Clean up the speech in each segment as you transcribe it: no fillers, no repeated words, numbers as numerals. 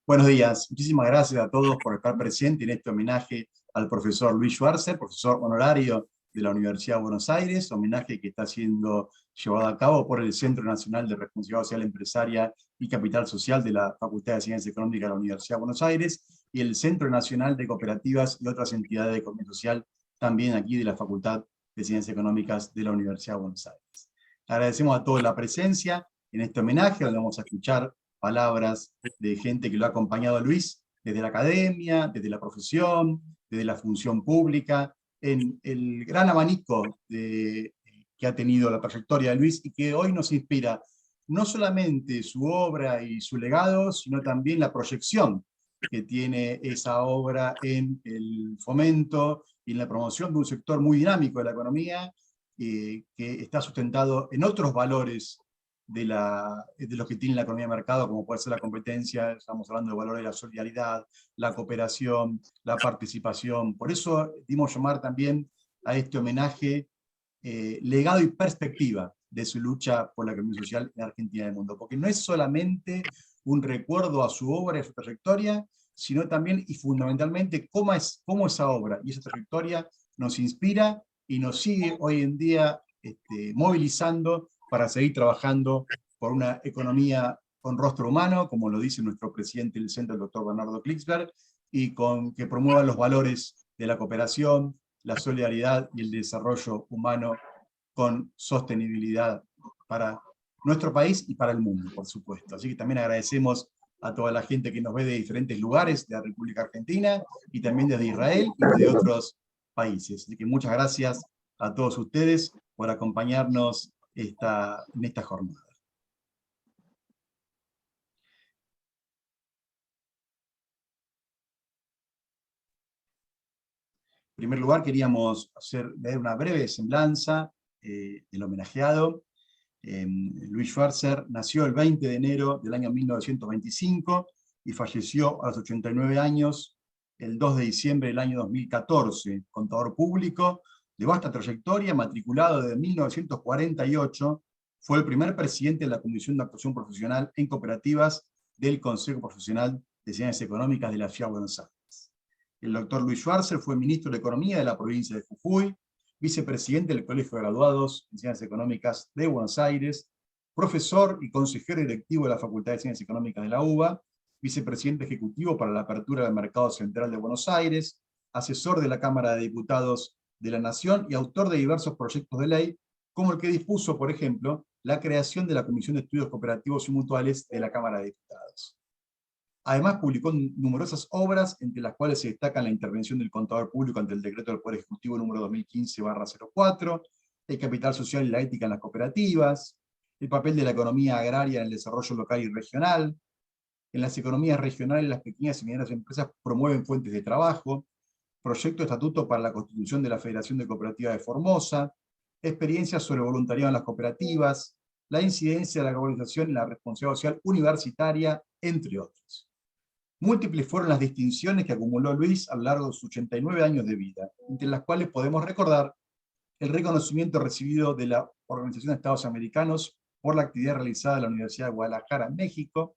Buenos días, muchísimas gracias a todos por estar presentes en este homenaje al profesor Luis Schwarzer, profesor honorario de la Universidad de Buenos Aires, homenaje que está siendo llevado a cabo por el Centro Nacional de Responsabilidad Social Empresaria y Capital Social de la Facultad de Ciencias Económicas de la Universidad de Buenos Aires y el Centro Nacional de Cooperativas y otras entidades de economía social, también aquí de la Facultad de Ciencias Económicas de la Universidad de Buenos Aires. Agradecemos a todos la presencia en este homenaje, donde vamos a escuchar palabras de gente que lo ha acompañado a Luis desde la academia, desde la profesión, desde la función pública, en el gran abanico que ha tenido la trayectoria de Luis y que hoy nos inspira no solamente su obra y su legado, sino también la proyección que tiene esa obra en el fomento y en la promoción de un sector muy dinámico de la economía, que está sustentado en otros valores de los que tiene la economía de mercado, como puede ser la competencia, estamos hablando de valores de la solidaridad, la cooperación, la participación. Por eso dimos llamar también a este homenaje legado y perspectiva de su lucha por la economía social en Argentina y en el mundo, porque no es solamente un recuerdo a su obra y a su trayectoria, sino también y fundamentalmente cómo esa obra y esa trayectoria nos inspira y nos sigue hoy en día movilizando para seguir trabajando por una economía con rostro humano, como lo dice nuestro presidente del centro, el doctor Bernardo Klicksberg, y que promueva los valores de la cooperación, la solidaridad y el desarrollo humano con sostenibilidad para nuestro país y para el mundo, por supuesto. Así que también agradecemos a toda la gente que nos ve de diferentes lugares de la República Argentina y también desde Israel y de otros países. Así que muchas gracias a todos ustedes por acompañarnos en esta jornada. En primer lugar, queríamos leer una breve semblanza del homenajeado. Luis Schwarzer nació el 20 de enero del año 1925 y falleció a los 89 años el 2 de diciembre del año 2014. Contador público de vasta trayectoria, matriculado desde 1948, fue el primer presidente de la Comisión de Actuación Profesional en Cooperativas del Consejo Profesional de Ciencias Económicas de la Ciudad de Buenos Aires. El doctor Luis Schwarzer fue ministro de Economía de la provincia de Jujuy, vicepresidente del Colegio de Graduados en Ciencias Económicas de Buenos Aires, profesor y consejero directivo de la Facultad de Ciencias Económicas de la UBA, vicepresidente ejecutivo para la apertura del Mercado Central de Buenos Aires, asesor de la Cámara de Diputados de la Nación y autor de diversos proyectos de ley, como el que dispuso, por ejemplo, la creación de la Comisión de Estudios Cooperativos y Mutuales de la Cámara de Diputados. Además, publicó numerosas obras, entre las cuales se destacan la intervención del contador público ante el decreto del Poder Ejecutivo número 2015/04, el capital social y la ética en las cooperativas, el papel de la economía agraria en el desarrollo local y regional. En las economías regionales, las pequeñas y medianas empresas promueven fuentes de trabajo, proyecto de estatuto para la constitución de la Federación de Cooperativas de Formosa, experiencias sobre voluntariado en las cooperativas, la incidencia de la globalización en la responsabilidad social universitaria, entre otros. Múltiples fueron las distinciones que acumuló Luis a lo largo de sus 89 años de vida, entre las cuales podemos recordar el reconocimiento recibido de la Organización de Estados Americanos por la actividad realizada en la Universidad de Guadalajara, México,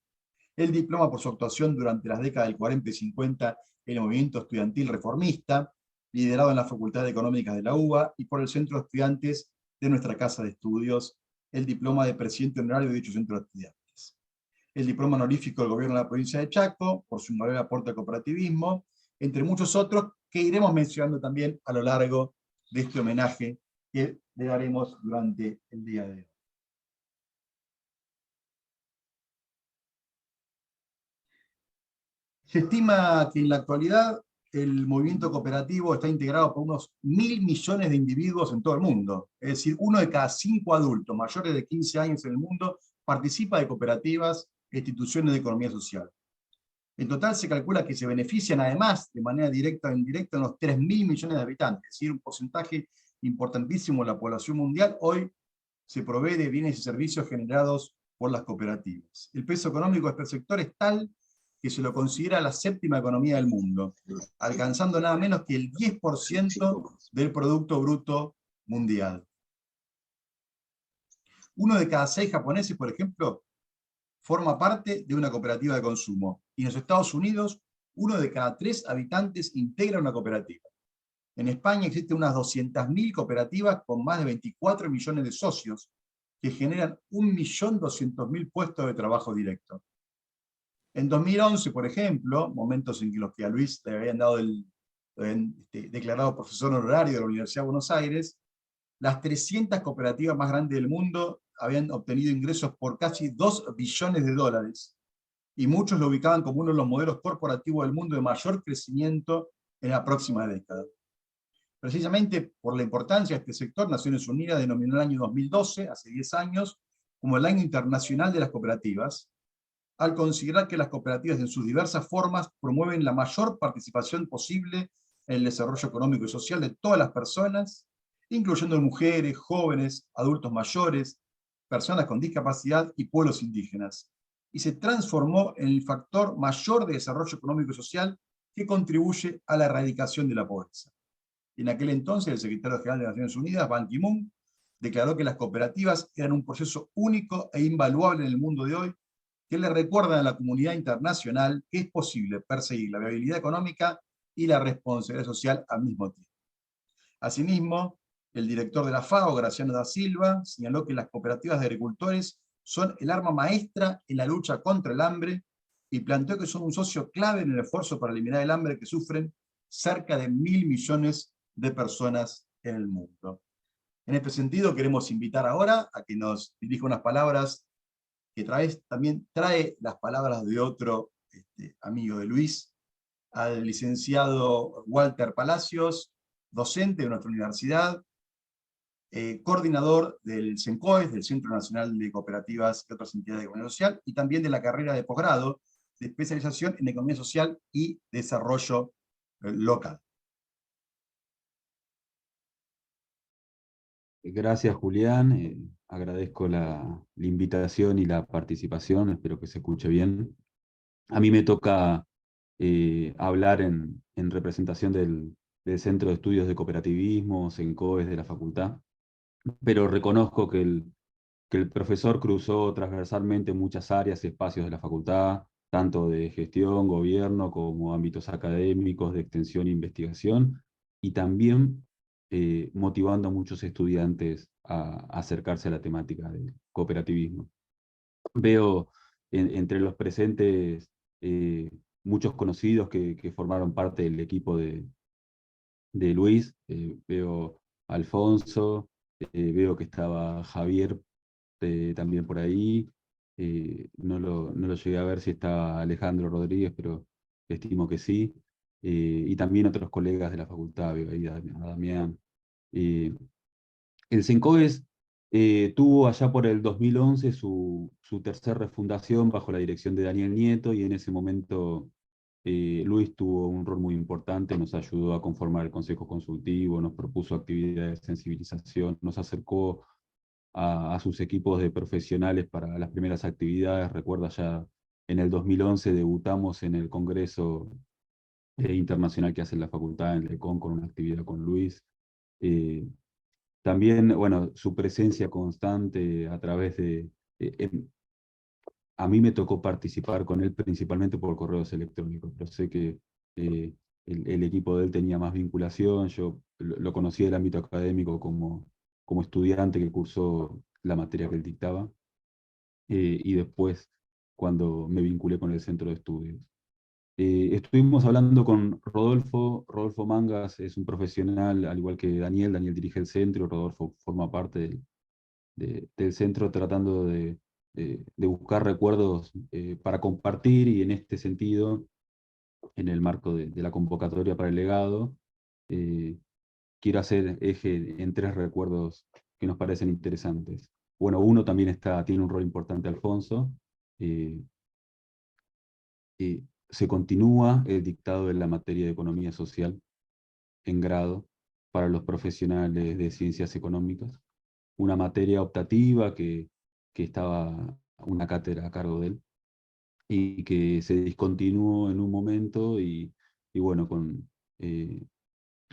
el diploma por su actuación durante las décadas del 40 y 50 en el movimiento estudiantil reformista, liderado en la Facultad de Económicas de la UBA, y por el Centro de Estudiantes de nuestra Casa de Estudios, el diploma de presidente honorario de dicho Centro de Estudiantes. El diploma honorífico del gobierno de la provincia de Chaco, por su mayor aporte al cooperativismo, entre muchos otros que iremos mencionando también a lo largo de este homenaje que le daremos durante el día de hoy. Se estima que en la actualidad el movimiento cooperativo está integrado por unos 1.000 millones de individuos en todo el mundo. Es decir, 1 de cada 5 adultos mayores de 15 años en el mundo participa de cooperativas e instituciones de economía social. En total se calcula que se benefician además, de manera directa o indirecta, unos 3.000 millones de habitantes, es decir, un porcentaje importantísimo de la población mundial hoy se provee de bienes y servicios generados por las cooperativas. El peso económico de este sector es tal que se lo considera la séptima economía del mundo, alcanzando nada menos que el 10% del Producto Bruto Mundial. 1 de cada 6 japoneses, por ejemplo, forma parte de una cooperativa de consumo. Y en los Estados Unidos, 1 de cada 3 habitantes integra una cooperativa. En España existen unas 200.000 cooperativas con más de 24 millones de socios, que generan 1.200.000 puestos de trabajo directo. En 2011, por ejemplo, momentos en los que a Luis le habían dado declarado profesor honorario de la Universidad de Buenos Aires, las 300 cooperativas más grandes del mundo habían obtenido ingresos por casi 2 billones de dólares, y muchos lo ubicaban como uno de los modelos corporativos del mundo de mayor crecimiento en la próxima década. Precisamente por la importancia de este sector, Naciones Unidas denominó el año 2012, hace 10 años, como el Año Internacional de las Cooperativas, al considerar que las cooperativas en sus diversas formas promueven la mayor participación posible en el desarrollo económico y social de todas las personas, incluyendo mujeres, jóvenes, adultos mayores, personas con discapacidad y pueblos indígenas, y se transformó en el factor mayor de desarrollo económico y social que contribuye a la erradicación de la pobreza. En aquel entonces, el secretario general de Naciones Unidas, Ban Ki-moon, declaró que las cooperativas eran un proceso único e invaluable en el mundo de hoy, que le recuerdan a la comunidad internacional que es posible perseguir la viabilidad económica y la responsabilidad social al mismo tiempo. Asimismo, el director de la FAO, Graciano da Silva, señaló que las cooperativas de agricultores son el arma maestra en la lucha contra el hambre, y planteó que son un socio clave en el esfuerzo para eliminar el hambre que sufren cerca de 1.000 millones de personas en el mundo. En este sentido, queremos invitar ahora a que nos dirija unas palabras que también trae las palabras de otro amigo de Luis, al licenciado Walter Palacios, docente de nuestra universidad, coordinador del CENCOES, del Centro Nacional de Cooperativas y otras entidades de economía social, y también de la carrera de posgrado de especialización en economía social y desarrollo local. Gracias, Julián. Agradezco la invitación y la participación. Espero que se escuche bien. A mí me toca hablar en representación del Centro de Estudios de Cooperativismo, CENCOES de la facultad, pero reconozco que el profesor cruzó transversalmente muchas áreas y espacios de la facultad, tanto de gestión, gobierno, como ámbitos académicos, de extensión e investigación, y también motivando a muchos estudiantes a acercarse a la temática del cooperativismo. Veo entre los presentes muchos conocidos que formaron parte del equipo de Luis. Veo a Alfonso, veo que estaba Javier también por ahí. No lo llegué a ver si estaba Alejandro Rodríguez, pero estimo que sí. Y también otros colegas de la facultad, veo ahí a Damián. El CENCOES tuvo allá por el 2011 su tercera refundación bajo la dirección de Daniel Nieto, y en ese momento Luis tuvo un rol muy importante, nos ayudó a conformar el Consejo Consultivo, nos propuso actividades de sensibilización, nos acercó a sus equipos de profesionales para las primeras actividades. Recuerda, ya en el 2011 debutamos en el Congreso Internacional que hace la facultad en LECON con una actividad con Luis. Eh, También, bueno, su presencia constante a través de... a mí me tocó participar con él principalmente por correos electrónicos, pero sé que el equipo de él tenía más vinculación. Yo lo conocí del ámbito académico como estudiante que cursó la materia que él dictaba, y después cuando me vinculé con el centro de estudios. Estuvimos hablando con Rodolfo Mangas es un profesional, al igual que Daniel dirige el centro, Rodolfo forma parte del centro tratando de buscar recuerdos para compartir, y en este sentido, en el marco de la convocatoria para el legado, eh, quiero hacer eje en 3 recuerdos que nos parecen interesantes. Bueno, uno también tiene un rol importante Alfonso. eh, Se continúa el dictado de la materia de economía social en grado para los profesionales de ciencias económicas, una materia optativa que estaba una cátedra a cargo de él, y que se discontinuó en un momento, y bueno, con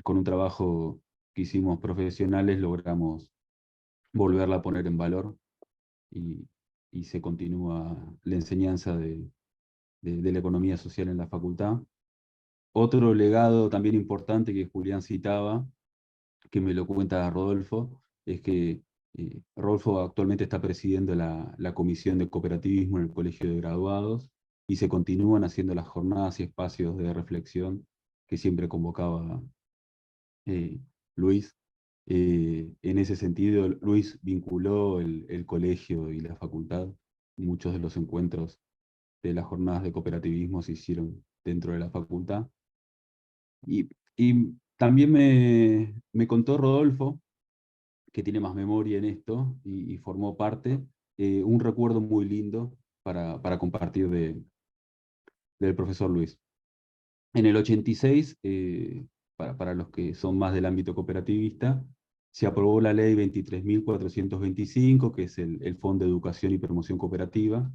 un trabajo que hicimos profesionales logramos volverla a poner en valor, y y se continúa la enseñanza de la economía social en la facultad. Otro legado también importante que Julián citaba, que me lo cuenta Rodolfo, es que Rodolfo actualmente está presidiendo la Comisión de Cooperativismo en el Colegio de Graduados, y se continúan haciendo las jornadas y espacios de reflexión que siempre convocaba Luis. En ese sentido, Luis vinculó el colegio y la facultad. Muchos de los encuentros de las jornadas de cooperativismo se hicieron dentro de la facultad. Y también me contó Rodolfo, que tiene más memoria en esto y formó parte, un recuerdo muy lindo para compartir del profesor Luis. En el 86, para los que son más del ámbito cooperativista, se aprobó la ley 23.425, que es el Fondo de Educación y Promoción Cooperativa,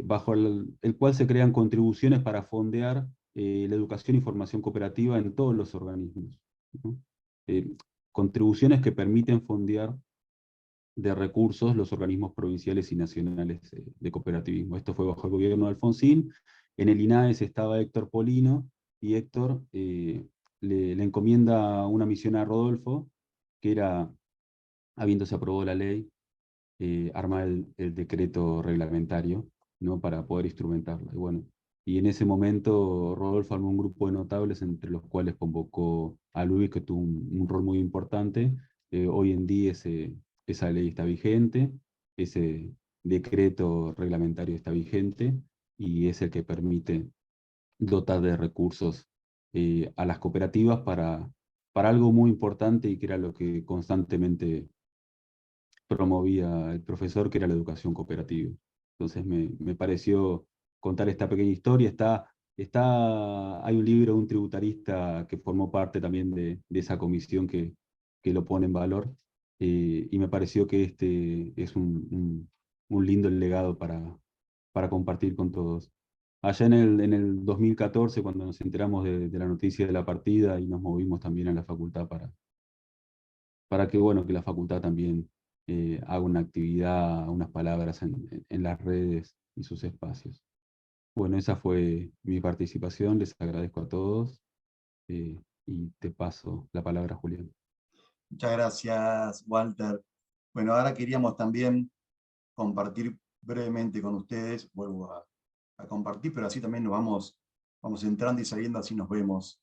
bajo el cual se crean contribuciones para fondear la educación y formación cooperativa en todos los organismos, ¿no? Eh, Contribuciones que permiten fondear de recursos los organismos provinciales y nacionales de cooperativismo. Esto fue bajo el gobierno de Alfonsín. En el INAES estaba Héctor Polino, y Héctor le encomienda una misión a Rodolfo, que era, habiéndose aprobado la ley, armar el decreto reglamentario, ¿no?, para poder instrumentarla. Y bueno, y en ese momento Rodolfo armó un grupo de notables, entre los cuales convocó a Luis, que tuvo un rol muy importante. Hoy en día esa ley está vigente, ese decreto reglamentario está vigente, y es el que permite dotar de recursos a las cooperativas para algo muy importante, y que era lo que constantemente promovía el profesor, que era la educación cooperativa. Entonces me pareció contar esta pequeña historia. Hay un libro de un tributarista que formó parte también de esa comisión que lo pone en valor, y me pareció que este es un lindo legado para compartir con todos. Allá en el 2014, cuando nos enteramos de la noticia de la partida, y nos movimos también a la facultad para que, bueno, que la facultad también haga una actividad, unas palabras en las redes y sus espacios. Bueno, esa fue mi participación, les agradezco a todos, y te paso la palabra, Julián. Muchas gracias, Walter. Bueno, ahora queríamos también compartir brevemente con ustedes, vuelvo a compartir, pero así también nos vamos entrando y saliendo, así nos vemos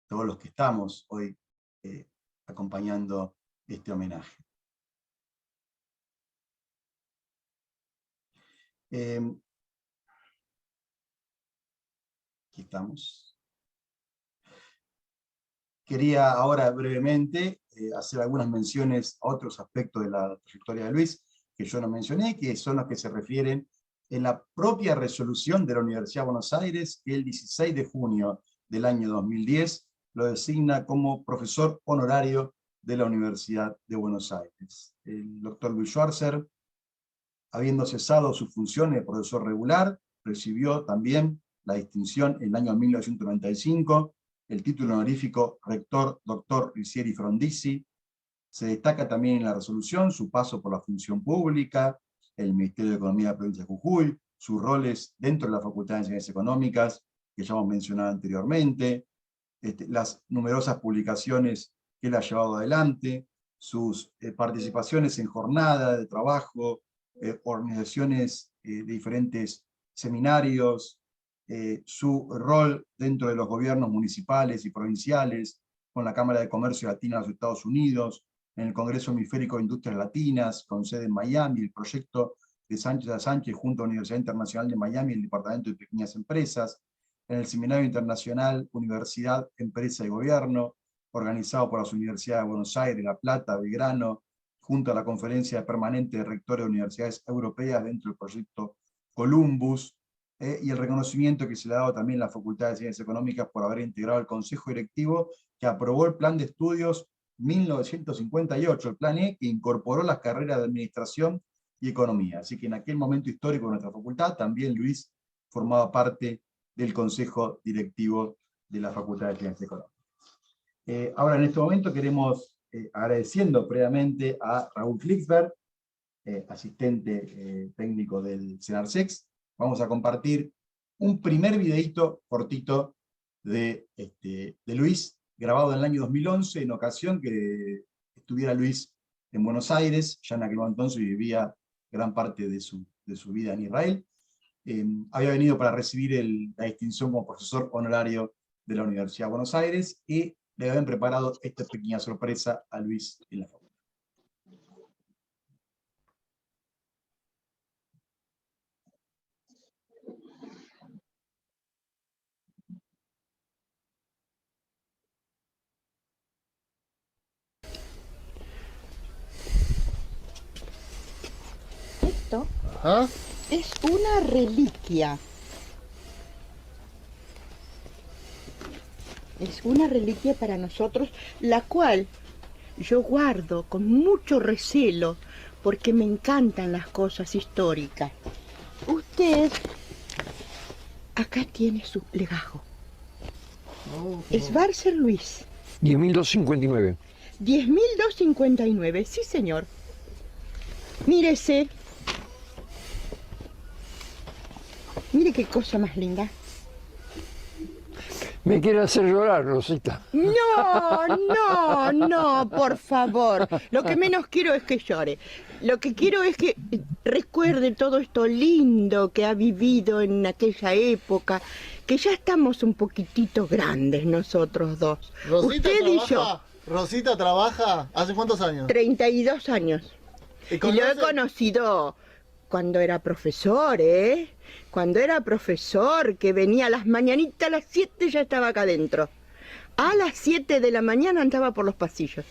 todos los que estamos hoy acompañando este homenaje. Aquí estamos. Quería ahora brevemente hacer algunas menciones a otros aspectos de la trayectoria de Luis, que yo no mencioné, que son los que se refieren en la propia resolución de la Universidad de Buenos Aires, que el 16 de junio del año 2010 lo designa como profesor honorario de la Universidad de Buenos Aires. El doctor Luis Schwarzer, habiendo cesado sus funciones de profesor regular, recibió también la distinción en el año 1995, el título honorífico rector doctor Ricieri Frondizi. Se destaca también en la resolución su paso por la función pública, el Ministerio de Economía de la provincia de Jujuy, sus roles dentro de la Facultad de Ciencias Económicas, que ya hemos mencionado anteriormente, las numerosas publicaciones que él ha llevado adelante, sus participaciones en jornadas de trabajo, organizaciones de diferentes seminarios, su rol dentro de los gobiernos municipales y provinciales, con la Cámara de Comercio Latina de los Estados Unidos, en el Congreso Hemisférico de Industrias Latinas, con sede en Miami, el proyecto de Sánchez a Sánchez junto a la Universidad Internacional de Miami, el Departamento de Pequeñas Empresas, en el Seminario Internacional Universidad, Empresa y Gobierno, organizado por las Universidades de Buenos Aires, La Plata, Belgrano, junto a la Conferencia Permanente de Rectores de Universidades Europeas dentro del proyecto Columbus, y el reconocimiento que se le ha dado también a la Facultad de Ciencias Económicas por haber integrado el Consejo Directivo que aprobó el Plan de Estudios 1958, el Plan E, que incorporó las carreras de Administración y Economía. Así que en aquel momento histórico de nuestra facultad, también Luis formaba parte del Consejo Directivo de la Facultad de Ciencias Económicas. Ahora, en este momento, queremos, agradeciendo previamente a Raúl Flixberg, asistente técnico del CENARSEX. Vamos a compartir un primer videíto cortito de Luis, grabado en el año 2011, en ocasión que estuviera Luis en Buenos Aires. Ya en aquel entonces vivía gran parte de su vida en Israel. Había venido para recibir la distinción como profesor honorario de la Universidad de Buenos Aires, y le habían preparado esta pequeña sorpresa a Luis en la facultad. Esto es una reliquia. Es una reliquia para nosotros, la cual yo guardo con mucho recelo, porque me encantan las cosas históricas. Usted acá tiene su legajo. Es Barcer Luis. 10.259. 10.259, sí señor. Mírese. Mire qué cosa más linda. Me quiere hacer llorar, Rosita. No, por favor. Lo que menos quiero es que llore. Lo que quiero es que recuerde todo esto lindo que ha vivido en aquella época, que ya estamos un poquitito grandes nosotros dos. Rosita Usted trabaja, y yo. Rosita trabaja, ¿hace cuántos años? 32 años. Y lo he conocido cuando era profesor, ¿eh? Cuando era profesor, que venía a las mañanitas, a las 7 ya estaba acá adentro. A las 7 de la mañana andaba por los pasillos.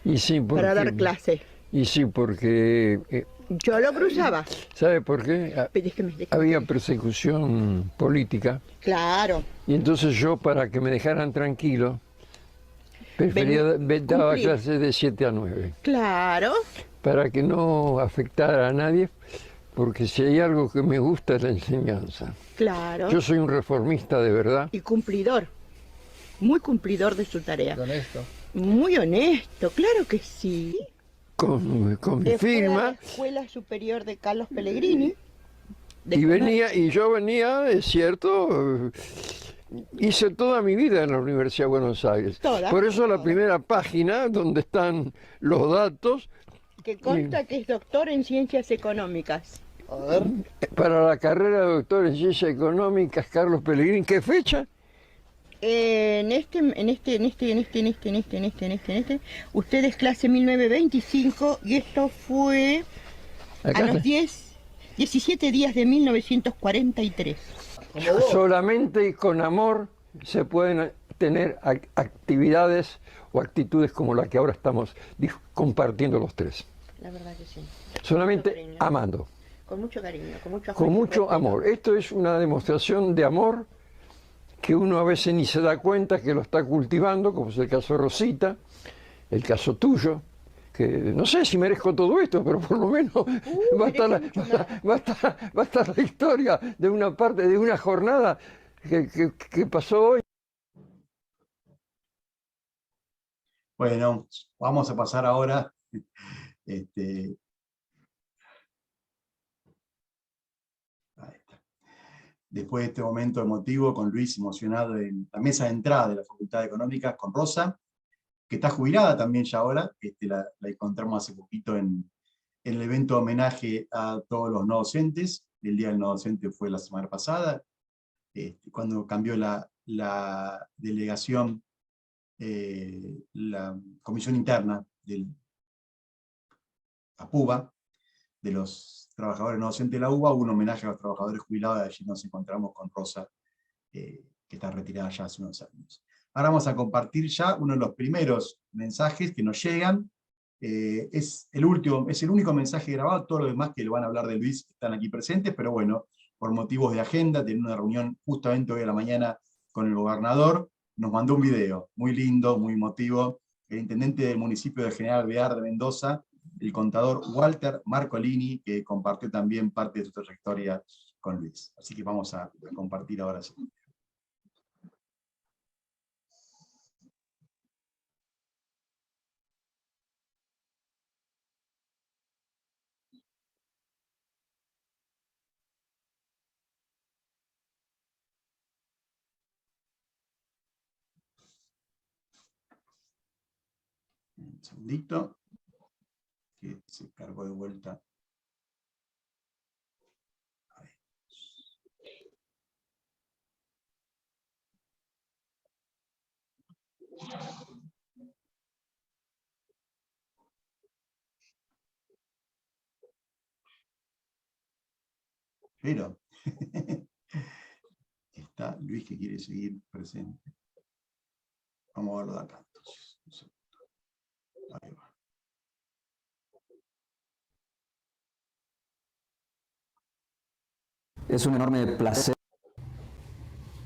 Y sí, para dar clase. Y sí, porque... yo lo cruzaba. ¿Sabe por qué? Déjeme. Había persecución política. Claro. Y entonces yo, para que me dejaran tranquilo, daba clases de 7 a 9. Claro. Para que no afectara a nadie, porque si hay algo que me gusta es la enseñanza. Claro. Yo soy un reformista de verdad. Y cumplidor. Muy cumplidor de su tarea. Honesto. Muy honesto, claro que sí. Con mi firma. La Escuela Superior de Carlos Pellegrini. Y yo venía, es cierto, hice toda mi vida en la Universidad de Buenos Aires. Por eso la primera página, donde están los datos. Que consta que es doctor en Ciencias Económicas. A ver. Para la carrera de doctor en Ciencias Económicas, Carlos Pellegrini, ¿qué fecha? En este, usted es clase 1925 y esto fue a los 17 días de 1943. Solamente con amor se pueden tener actividades o actitudes como la que ahora estamos compartiendo los tres. La verdad que sí. Solamente amando. Con mucho cariño, con mucho Con mucho amor. Esto es una demostración de amor que uno a veces ni se da cuenta que lo está cultivando, como es el caso de Rosita, el caso tuyo, que no sé si merezco todo esto, pero por lo menos va a estar la historia de una parte, de una jornada que pasó hoy. Bueno, vamos a pasar ahora después de este momento emotivo con Luis emocionado en la mesa de entrada de la Facultad de Económicas, con Rosa, que está jubilada también ya ahora. La encontramos hace poquito en el evento de homenaje a todos los no docentes. El Día del No Docente fue la semana pasada, cuando cambió la delegación, la comisión interna del APUBA, de los trabajadores no docentes de la UBA, hubo un homenaje a los trabajadores jubilados. Allí nos encontramos con Rosa, que está retirada ya hace unos años. Ahora vamos a compartir ya uno de los primeros mensajes que nos llegan. Es el único mensaje grabado. Todos los demás que lo van a hablar de Luis están aquí presentes, pero bueno, por motivos de agenda, teniendo una reunión justamente hoy a la mañana con el gobernador, nos mandó un video muy lindo, muy emotivo. El intendente del municipio de General Alvear de Mendoza, el contador Walter Marcolini, que compartió también parte de su trayectoria con Luis. Así que vamos a compartir ahora sí. segundito, que se cargó de vuelta. Ahí. Pero está Luis que quiere seguir presente. Vamos a verlo de acá entonces. Un segundo. Ahí va. Es un enorme placer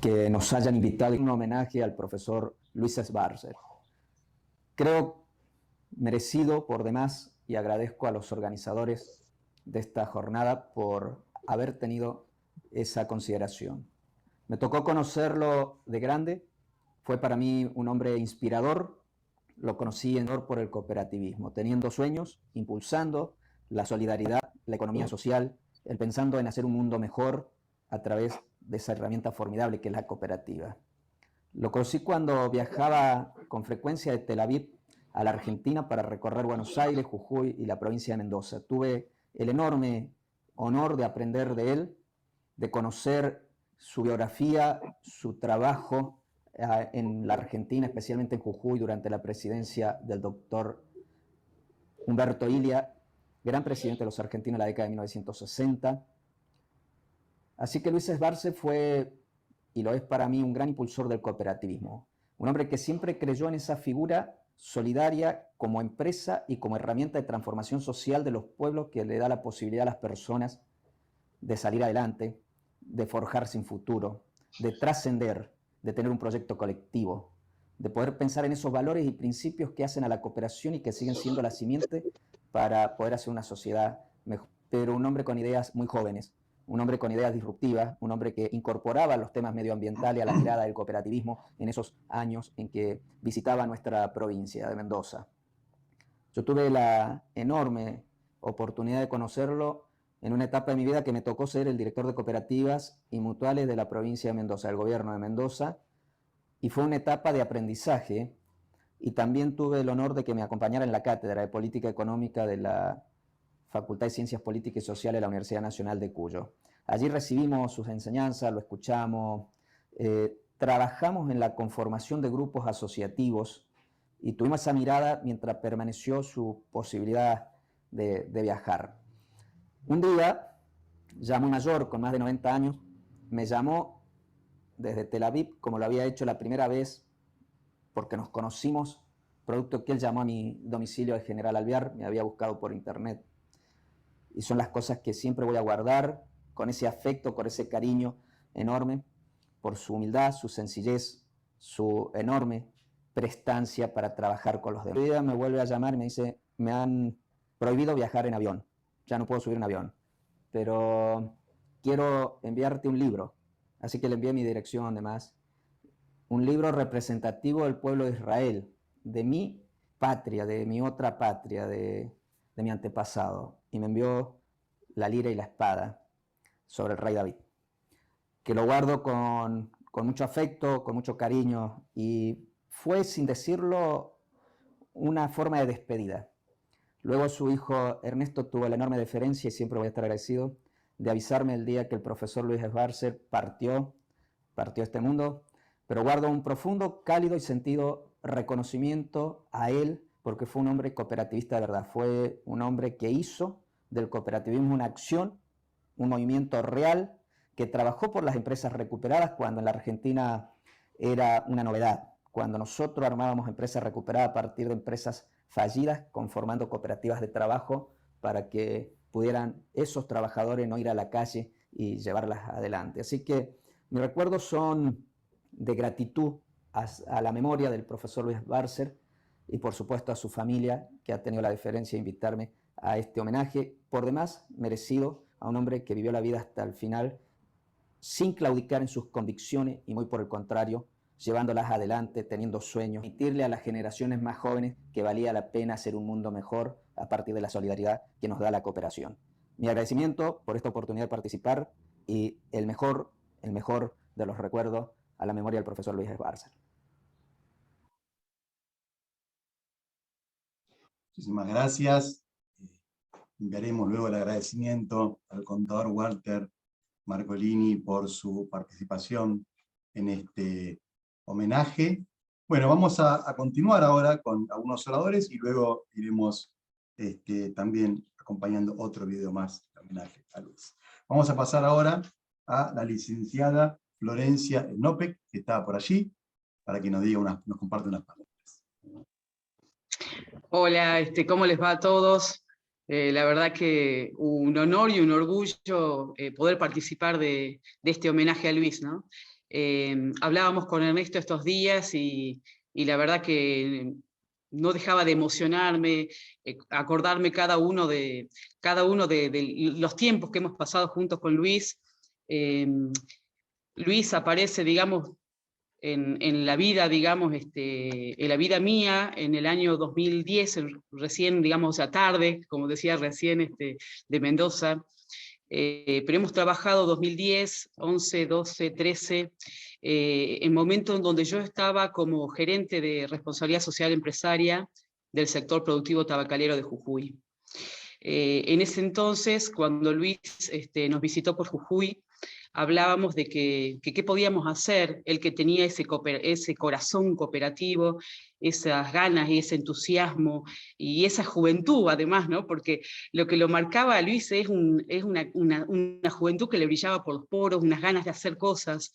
que nos hayan invitado en un homenaje al profesor Luis Schwarzer. Creo merecido por demás y agradezco a los organizadores de esta jornada por haber tenido esa consideración. Me tocó conocerlo de grande, fue para mí un hombre inspirador, lo conocí por el cooperativismo, teniendo sueños, impulsando la solidaridad, la economía social, el pensando en hacer un mundo mejor a través de esa herramienta formidable que es la cooperativa. Lo conocí cuando viajaba con frecuencia de Tel Aviv a la Argentina para recorrer Buenos Aires, Jujuy y la provincia de Mendoza. Tuve el enorme honor de aprender de él, de conocer su biografía, su trabajo en la Argentina, especialmente en Jujuy, durante la presidencia del doctor Humberto Ilia, gran presidente de los argentinos en la década de 1960. Así que Luis Schwarzer fue, y lo es para mí, un gran impulsor del cooperativismo. Un hombre que siempre creyó en esa figura solidaria como empresa y como herramienta de transformación social de los pueblos, que le da la posibilidad a las personas de salir adelante, de forjarse un futuro, de trascender, de tener un proyecto colectivo, de poder pensar en esos valores y principios que hacen a la cooperación y que siguen siendo la simiente para poder hacer una sociedad mejor. Pero un hombre con ideas muy jóvenes, un hombre con ideas disruptivas, un hombre que incorporaba los temas medioambientales a la mirada del cooperativismo en esos años en que visitaba nuestra provincia de Mendoza. Yo tuve la enorme oportunidad de conocerlo en una etapa de mi vida que me tocó ser el director de cooperativas y mutuales de la provincia de Mendoza, del gobierno de Mendoza, y fue una etapa de aprendizaje, y también tuve el honor de que me acompañara en la cátedra de Política Económica de la Facultad de Ciencias Políticas y Sociales de la Universidad Nacional de Cuyo. Allí recibimos sus enseñanzas, lo escuchamos, trabajamos en la conformación de grupos asociativos y tuvimos esa mirada mientras permaneció su posibilidad de viajar. Un día, ya muy mayor, con más de 90 años, me llamó desde Tel Aviv, como lo había hecho la primera vez, porque nos conocimos, producto que él llamó a mi domicilio de General Alvear, me había buscado por internet. Y son las cosas que siempre voy a guardar, con ese afecto, con ese cariño enorme, por su humildad, su sencillez, su enorme prestancia para trabajar con los demás. Un día me vuelve a llamar y me dice, me han prohibido viajar en avión, ya no puedo subir un avión, pero quiero enviarte un libro. Así que le envié mi dirección, además, un libro representativo del pueblo de Israel, de mi patria, de mi otra patria, de mi antepasado. Y me envió La lira y la espada sobre el rey David, que lo guardo con mucho afecto, con mucho cariño, y fue, sin decirlo, una forma de despedida. Luego su hijo Ernesto tuvo la enorme deferencia, y siempre voy a estar agradecido, de avisarme el día que el profesor Luis Schwarzer partió a este mundo, pero guardo un profundo, cálido y sentido reconocimiento a él, porque fue un hombre cooperativista de verdad, fue un hombre que hizo del cooperativismo una acción, un movimiento real, que trabajó por las empresas recuperadas cuando en la Argentina era una novedad, cuando nosotros armábamos empresas recuperadas a partir de empresas fallidas, conformando cooperativas de trabajo para que pudieran esos trabajadores no ir a la calle y llevarlas adelante. Así que mis recuerdos son de gratitud a la memoria del profesor Luis Schwarzer y por supuesto a su familia, que ha tenido la deferencia de invitarme a este homenaje, por demás merecido, a un hombre que vivió la vida hasta el final sin claudicar en sus convicciones y muy por el contrario, llevándolas adelante, teniendo sueños, permitirle a las generaciones más jóvenes que valía la pena hacer un mundo mejor a partir de la solidaridad que nos da la cooperación. Mi agradecimiento por esta oportunidad de participar y el mejor de los recuerdos a la memoria del profesor Luis Schwarzer. Muchísimas gracias. Enviaremos luego el agradecimiento al contador Walter Marcolini por su participación en este homenaje. Bueno, vamos a continuar ahora con algunos oradores y luego iremos también acompañando otro video más de homenaje a Luis. Vamos a pasar ahora a la licenciada Florencia Nopek, que está por allí, para que nos comparte unas palabras. Hola, ¿cómo les va a todos? La verdad que un honor y un orgullo poder participar de este homenaje a Luis, ¿no? Hablábamos con Ernesto estos días y la verdad que no dejaba de emocionarme, acordarme cada uno de los tiempos que hemos pasado juntos con Luis. Luis aparece, digamos, en la vida, digamos, en la vida mía, en el año 2010, recién, digamos, a tarde, como decía recién, de Mendoza, pero hemos trabajado 2010, 11, 12, 13, en momentos en donde yo estaba como gerente de responsabilidad social empresaria del sector productivo tabacalero de Jujuy. En ese entonces, cuando Luis nos visitó por Jujuy, hablábamos de qué podíamos hacer, él que tenía ese corazón cooperativo, esas ganas y ese entusiasmo, y esa juventud además, ¿no? Porque lo que lo marcaba a Luis es una juventud que le brillaba por los poros, unas ganas de hacer cosas,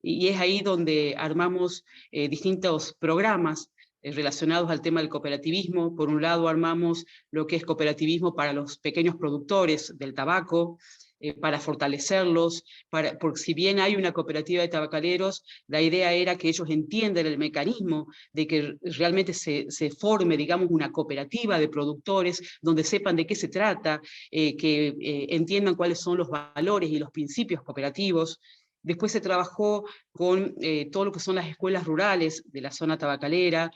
y es ahí donde armamos distintos programas relacionados al tema del cooperativismo. Por un lado armamos lo que es cooperativismo para los pequeños productores del tabaco, para fortalecerlos, porque si bien hay una cooperativa de tabacaleros, la idea era que ellos entiendan el mecanismo de que realmente se forme, digamos, una cooperativa de productores, donde sepan de qué se trata, que entiendan cuáles son los valores y los principios cooperativos. Después se trabajó con todo lo que son las escuelas rurales de la zona tabacalera,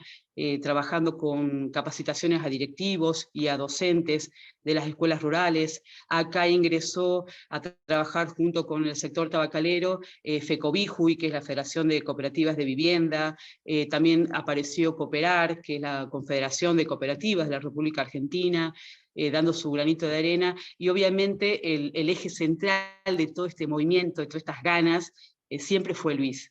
trabajando con capacitaciones a directivos y a docentes de las escuelas rurales. Acá ingresó a trabajar junto con el sector tabacalero FECOBIJUY, que es la Federación de Cooperativas de Vivienda. También apareció Cooperar, que es la Confederación de Cooperativas de la República Argentina, dando su granito de arena, y obviamente el eje central de todo este movimiento, de todas estas ganas, siempre fue Luis.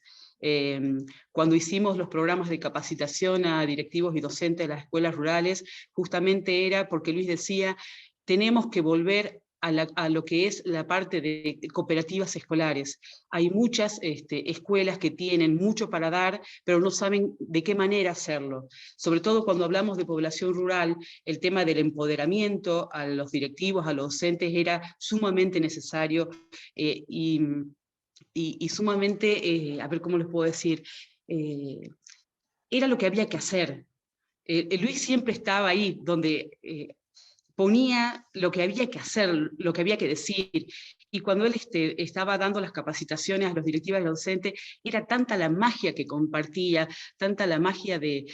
Cuando hicimos los programas de capacitación a directivos y docentes de las escuelas rurales, justamente era porque Luis decía, tenemos que volver a lo que es la parte de cooperativas escolares. Hay muchas escuelas que tienen mucho para dar, pero no saben de qué manera hacerlo. Sobre todo cuando hablamos de población rural, el tema del empoderamiento a los directivos, a los docentes, era sumamente necesario y sumamente, a ver cómo les puedo decir, era lo que había que hacer. Luis siempre estaba ahí, donde ponía lo que había que hacer, lo que había que decir, y cuando él estaba dando las capacitaciones a los directivos y los docentes, era tanta la magia que compartía, tanta la magia de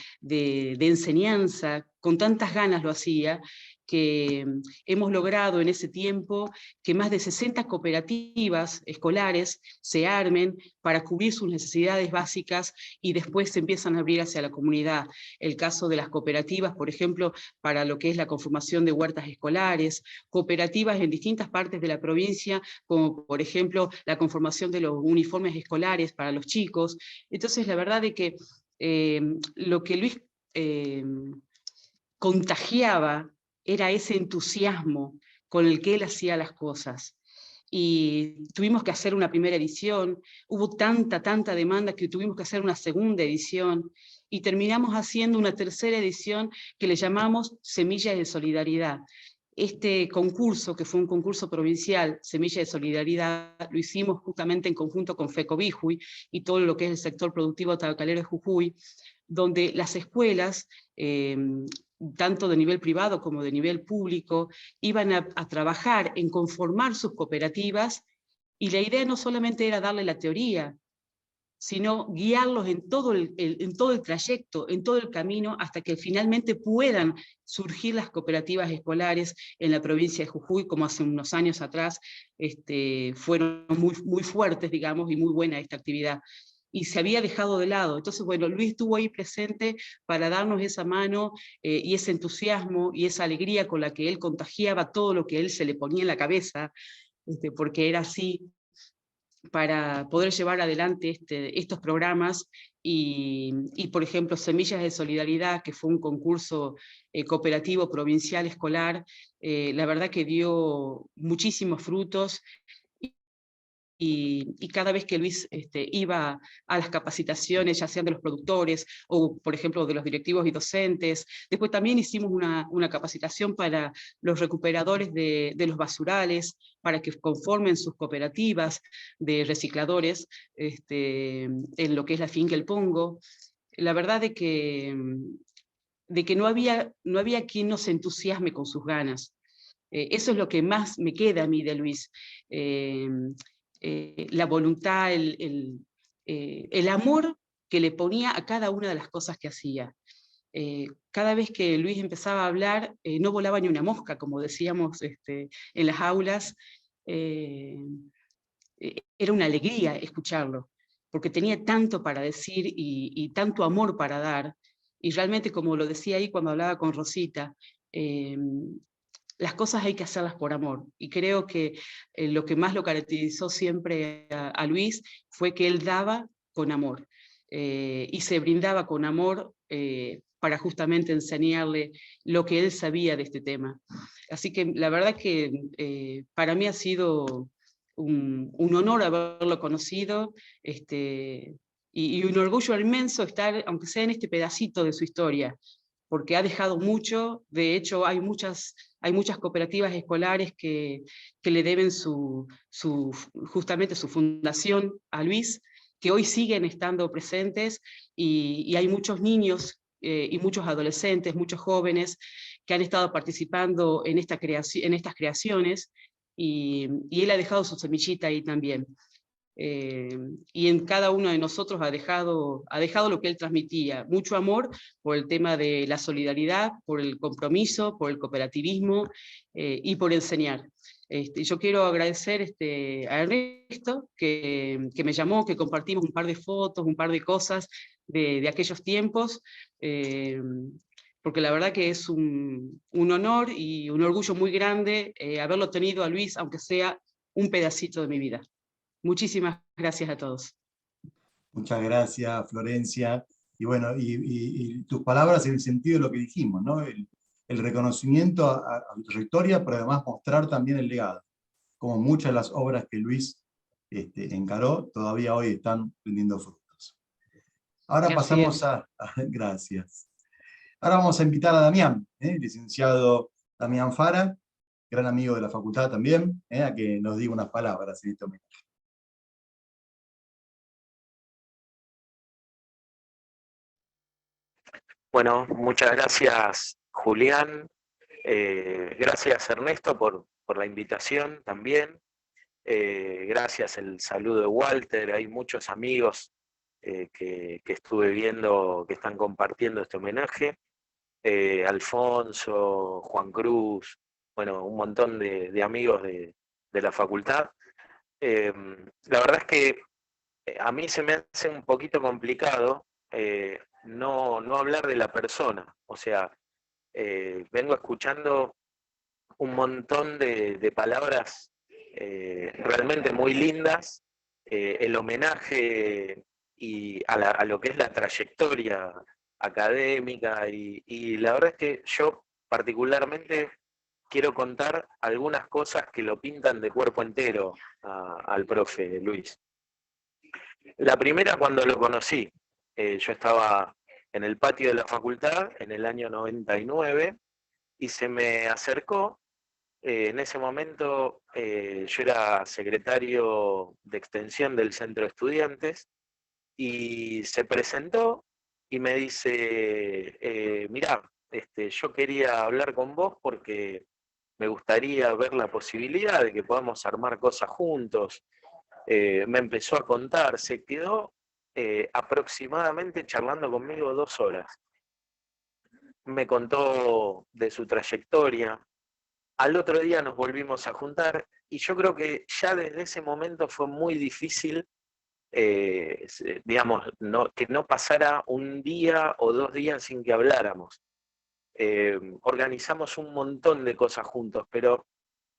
enseñanza, con tantas ganas lo hacía, que hemos logrado en ese tiempo que más de 60 cooperativas escolares se armen para cubrir sus necesidades básicas y después se empiezan a abrir hacia la comunidad. El caso de las cooperativas, por ejemplo, para lo que es la conformación de huertas escolares, cooperativas en distintas partes de la provincia, como por ejemplo la conformación de los uniformes escolares para los chicos. Entonces la verdad de que lo que Luis contagiaba era ese entusiasmo con el que él hacía las cosas. Y tuvimos que hacer una primera edición, hubo tanta demanda que tuvimos que hacer una segunda edición, y terminamos haciendo una tercera edición que le llamamos Semillas de Solidaridad. Este concurso, que fue un concurso provincial, Semilla de Solidaridad, lo hicimos justamente en conjunto con FECOBIJUY y todo lo que es el sector productivo tabacalero de Jujuy, donde las escuelas, tanto de nivel privado como de nivel público, iban a trabajar en conformar sus cooperativas, y la idea no solamente era darle la teoría, sino guiarlos en todo el trayecto, en todo el camino, hasta que finalmente puedan surgir las cooperativas escolares en la provincia de Jujuy, como hace unos años atrás fueron muy fuertes, digamos, y muy buena esta actividad. y se había dejado de lado. Entonces, bueno, Luis estuvo ahí presente para darnos esa mano y ese entusiasmo y esa alegría con la que él contagiaba todo lo que él se le ponía en la cabeza, porque era así, para poder llevar adelante estos programas y, por ejemplo, Semillas de Solidaridad, que fue un concurso cooperativo provincial escolar, la verdad que dio muchísimos frutos. Y cada vez que Luis iba a las capacitaciones, ya sean de los productores o, por ejemplo, de los directivos y docentes, después también hicimos una capacitación para los recuperadores de los basurales, para que conformen sus cooperativas de recicladores en lo que es la finca El Pongo. La verdad de que no había quien nos entusiasme con sus ganas. Eso es lo que más me queda a mí de Luis. La voluntad, el amor que le ponía a cada una de las cosas que hacía. Cada vez que Luis empezaba a hablar, no volaba ni una mosca, como decíamos en las aulas. Era una alegría escucharlo, porque tenía tanto para decir y tanto amor para dar. Y realmente, como lo decía ahí cuando hablaba con Rosita, las cosas hay que hacerlas por amor. Y creo que lo que más lo caracterizó siempre a Luis fue que él daba con amor. Y se brindaba con amor para justamente enseñarle lo que él sabía de este tema. Así que la verdad que para mí ha sido un honor haberlo conocido, y un orgullo inmenso estar, aunque sea en este pedacito de su historia, porque ha dejado mucho. De hecho, hay muchas cooperativas escolares que le deben justamente su fundación a Luis, que hoy siguen estando presentes, y hay muchos niños y muchos adolescentes, muchos jóvenes que han estado participando en estas creaciones, y él ha dejado su semillita ahí también. Y en cada uno de nosotros ha dejado lo que él transmitía, mucho amor por el tema de la solidaridad, por el compromiso, por el cooperativismo y por enseñar. Yo quiero agradecer a Ernesto, que me llamó, que compartimos un par de fotos, un par de cosas de aquellos tiempos, porque la verdad que es un honor y un orgullo muy grande haberlo tenido a Luis, aunque sea un pedacito de mi vida. Muchísimas gracias a todos. Muchas gracias, Florencia. Y bueno, y tus palabras en el sentido de lo que dijimos, ¿no? El reconocimiento a tu trayectoria, pero además mostrar también el legado. Como muchas de las obras que Luis encaró, todavía hoy están rindiendo frutos. Ahora pasamos gracias. Ahora vamos a invitar a Damián, licenciado Damián Fara, gran amigo de la facultad también, a que nos diga unas palabras en este momento. Bueno, muchas gracias, Julián. Gracias, Ernesto, por la invitación también. Gracias el saludo de Walter. Hay muchos amigos que estuve viendo que están compartiendo este homenaje. Alfonso, Juan Cruz, bueno, un montón de amigos de la facultad. La verdad es que a mí se me hace un poquito complicado no hablar de la persona. O sea, vengo escuchando un montón de palabras realmente muy lindas, el homenaje a lo que es la trayectoria académica, y la verdad es que yo particularmente quiero contar algunas cosas que lo pintan de cuerpo entero al profe Luis. La primera, cuando lo conocí, yo estaba en el patio de la facultad en el año 99 y se me acercó. En ese momento yo era secretario de extensión del centro de estudiantes y se presentó y me dice, mirá, yo quería hablar con vos porque me gustaría ver la posibilidad de que podamos armar cosas juntos. Me empezó a contar, se quedó aproximadamente charlando conmigo 2 horas. Me contó de su trayectoria. Al otro día nos volvimos a juntar y yo creo que ya desde ese momento fue muy difícil digamos, que no pasara un día o 2 días sin que habláramos. Organizamos un montón de cosas juntos, pero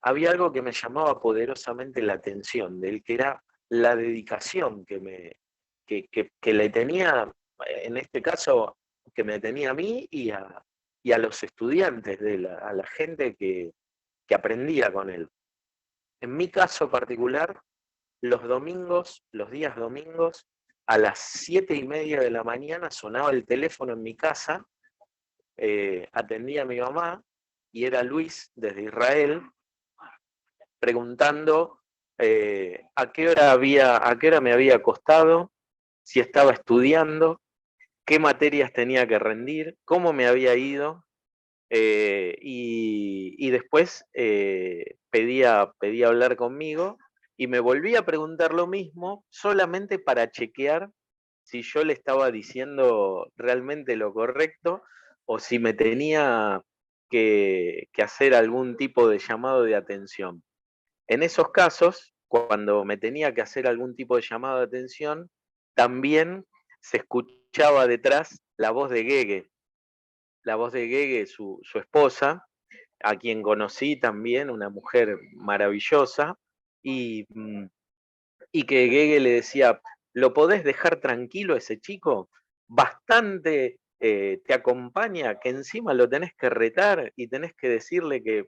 había algo que me llamaba poderosamente la atención de él, que era la dedicación que le tenía, en este caso, que me tenía a mí y a los estudiantes, a la gente que aprendía con él. En mi caso particular, los domingos, los días domingos, a las 7:30 de la mañana sonaba el teléfono en mi casa, atendía a mi mamá, y era Luis desde Israel, preguntando a qué hora me había acostado, si estaba estudiando, qué materias tenía que rendir, cómo me había ido, y después pedía hablar conmigo, y me volvía a preguntar lo mismo solamente para chequear si yo le estaba diciendo realmente lo correcto o si me tenía que hacer algún tipo de llamado de atención. En esos casos, cuando me tenía que hacer algún tipo de llamado de atención, también se escuchaba detrás la voz de Gege, su esposa, a quien conocí también, una mujer maravillosa, y que Gege le decía: ¿lo podés dejar tranquilo a ese chico? Bastante te acompaña, que encima lo tenés que retar y tenés que decirle que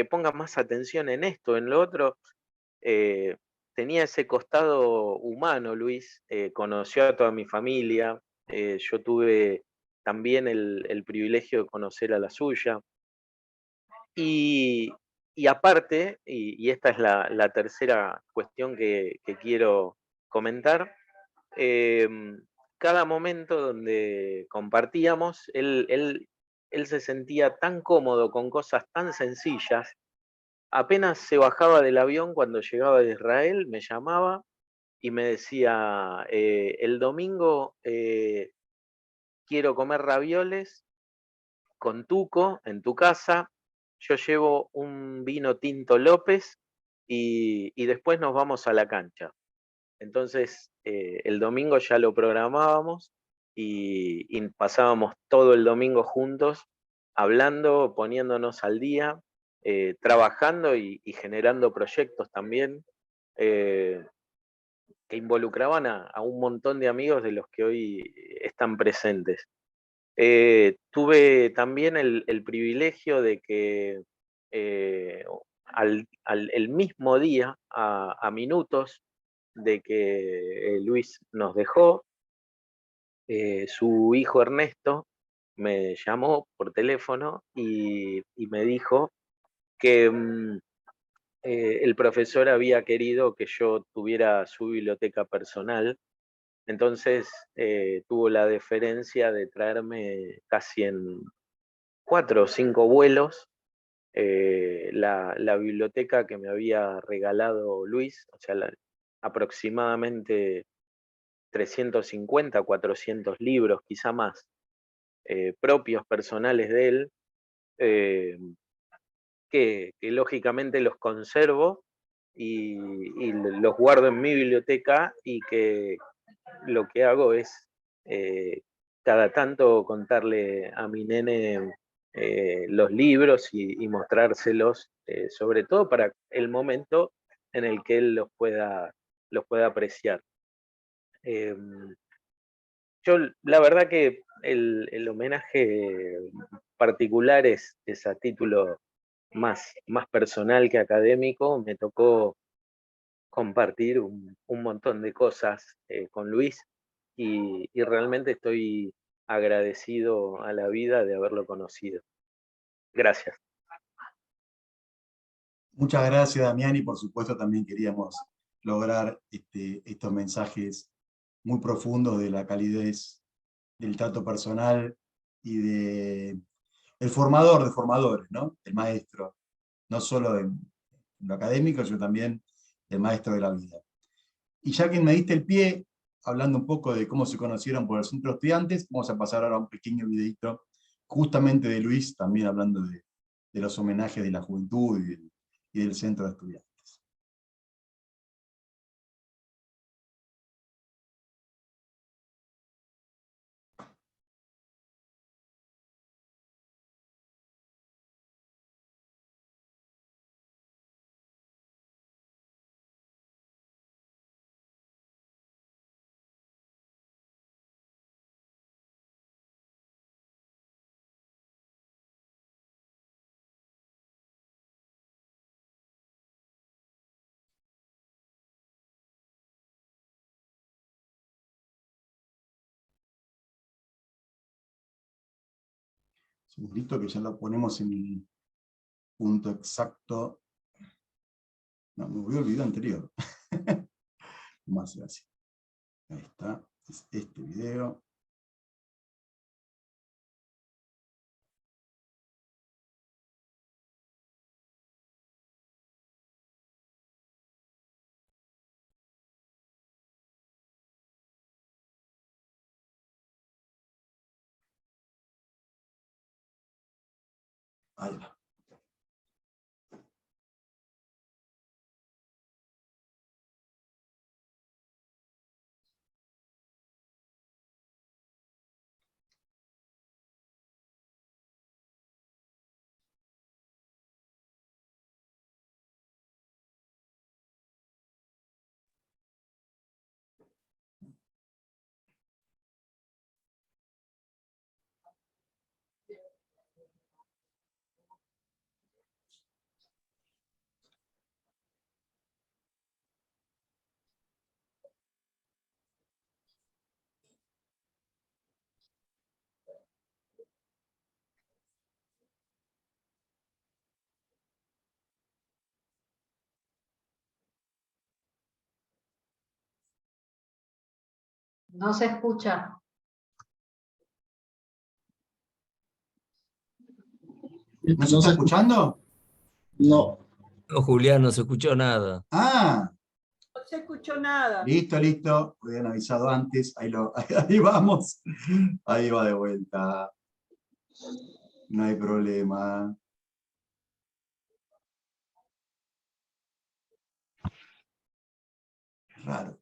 ponga más atención en esto, en lo otro. Tenía ese costado humano, Luis, conoció a toda mi familia, yo tuve también el privilegio de conocer a la suya. Y, aparte, y esta es la tercera cuestión que quiero comentar, cada momento donde compartíamos, él se sentía tan cómodo con cosas tan sencillas. Apenas se bajaba del avión cuando llegaba de Israel, me llamaba y me decía, el domingo quiero comer ravioles con tuco en tu casa, yo llevo un vino tinto López y después nos vamos a la cancha. Entonces, el domingo ya lo programábamos y pasábamos todo el domingo juntos, hablando, poniéndonos al día, trabajando y generando proyectos también, que involucraban a un montón de amigos de los que hoy están presentes. Tuve también el privilegio de que el mismo día, a minutos de que Luis nos dejó, su hijo Ernesto me llamó por teléfono y me dijo que el profesor había querido que yo tuviera su biblioteca personal. Entonces tuvo la deferencia de traerme casi en 4 o 5 vuelos la biblioteca que me había regalado Luis, o sea, aproximadamente 350, 400 libros, quizá más, propios, personales de él, que lógicamente los conservo y los guardo en mi biblioteca, y que lo que hago es cada tanto contarle a mi nene los libros y mostrárselos, sobre todo para el momento en el que él los pueda apreciar. Yo, la verdad que el homenaje particular es a título más personal que académico. Me tocó compartir un montón de cosas con Luis y realmente estoy agradecido a la vida de haberlo conocido. Gracias. Muchas gracias, Damián, y por supuesto también queríamos lograr estos mensajes muy profundos de la calidez del trato personal y el formador de formadores, ¿no? El maestro, no solo en lo académico, sino también el maestro de la vida. Y ya que me diste el pie, hablando un poco de cómo se conocieron por el Centro de Estudiantes, vamos a pasar ahora a un pequeño videito justamente de Luis, también hablando de los homenajes de la juventud y del Centro de Estudiantes. segundito que ya lo ponemos en el punto exacto. No, me voy al video anterior. ¿Cómo hace así? Ahí está, es este video. Ahí va. No se escucha. ¿No se está escuchando? No. No, Julián, no se escuchó nada. Ah, No se escuchó nada. listo, listo. Me habían avisado antes. Ahí vamos. Ahí va de vuelta. No hay problema. Raro.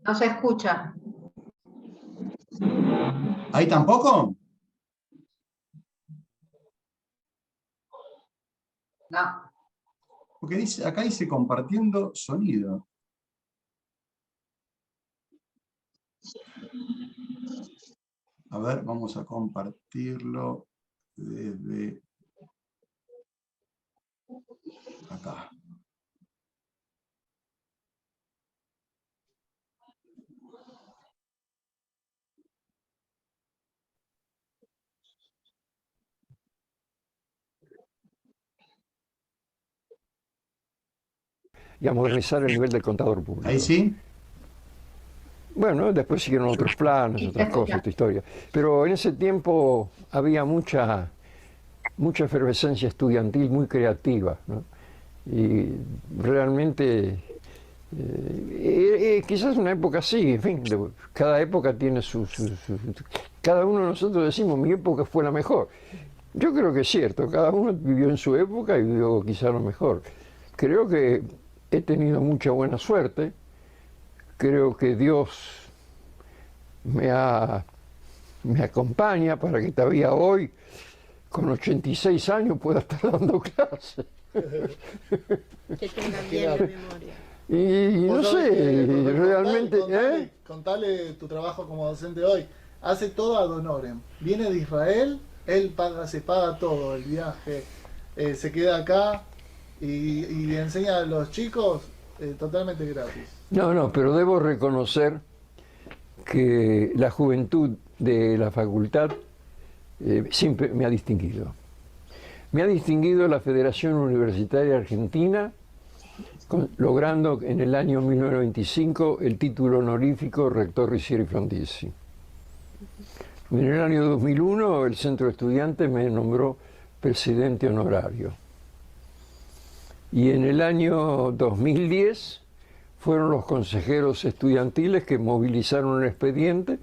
No se escucha. ¿Ahí tampoco? No. Porque dice, acá dice compartiendo sonido. A ver, vamos a compartirlo desde acá. Y a modernizar el nivel del contador público. ¿Ahí sí? Bueno, después siguieron otros planes, otras cosas, otra historia. Pero en ese tiempo había mucha efervescencia estudiantil muy creativa, ¿no? Y realmente, quizás una época así, en fin, cada época tiene cada uno de nosotros decimos, mi época fue la mejor. Yo creo que es cierto, cada uno vivió en su época y vivió quizás lo mejor. Creo que he tenido mucha buena suerte. Creo que Dios me acompaña para que todavía hoy, con 86 años, pueda estar dando clases. Que tengan bien la memoria. Y no sé, realmente... Contale tu trabajo como docente hoy. Hace todo ad honorem. Viene de Israel, él se paga todo, el viaje, se queda acá y enseña a los chicos totalmente gratis. No, pero debo reconocer que la juventud de la facultad siempre me ha distinguido. Me ha distinguido la Federación Universitaria Argentina, logrando en el año 1925 el título honorífico Rector Riccieri Frondizi. En el año 2001 el Centro de Estudiantes me nombró presidente honorario. Y en el año 2010 fueron los consejeros estudiantiles que movilizaron un expediente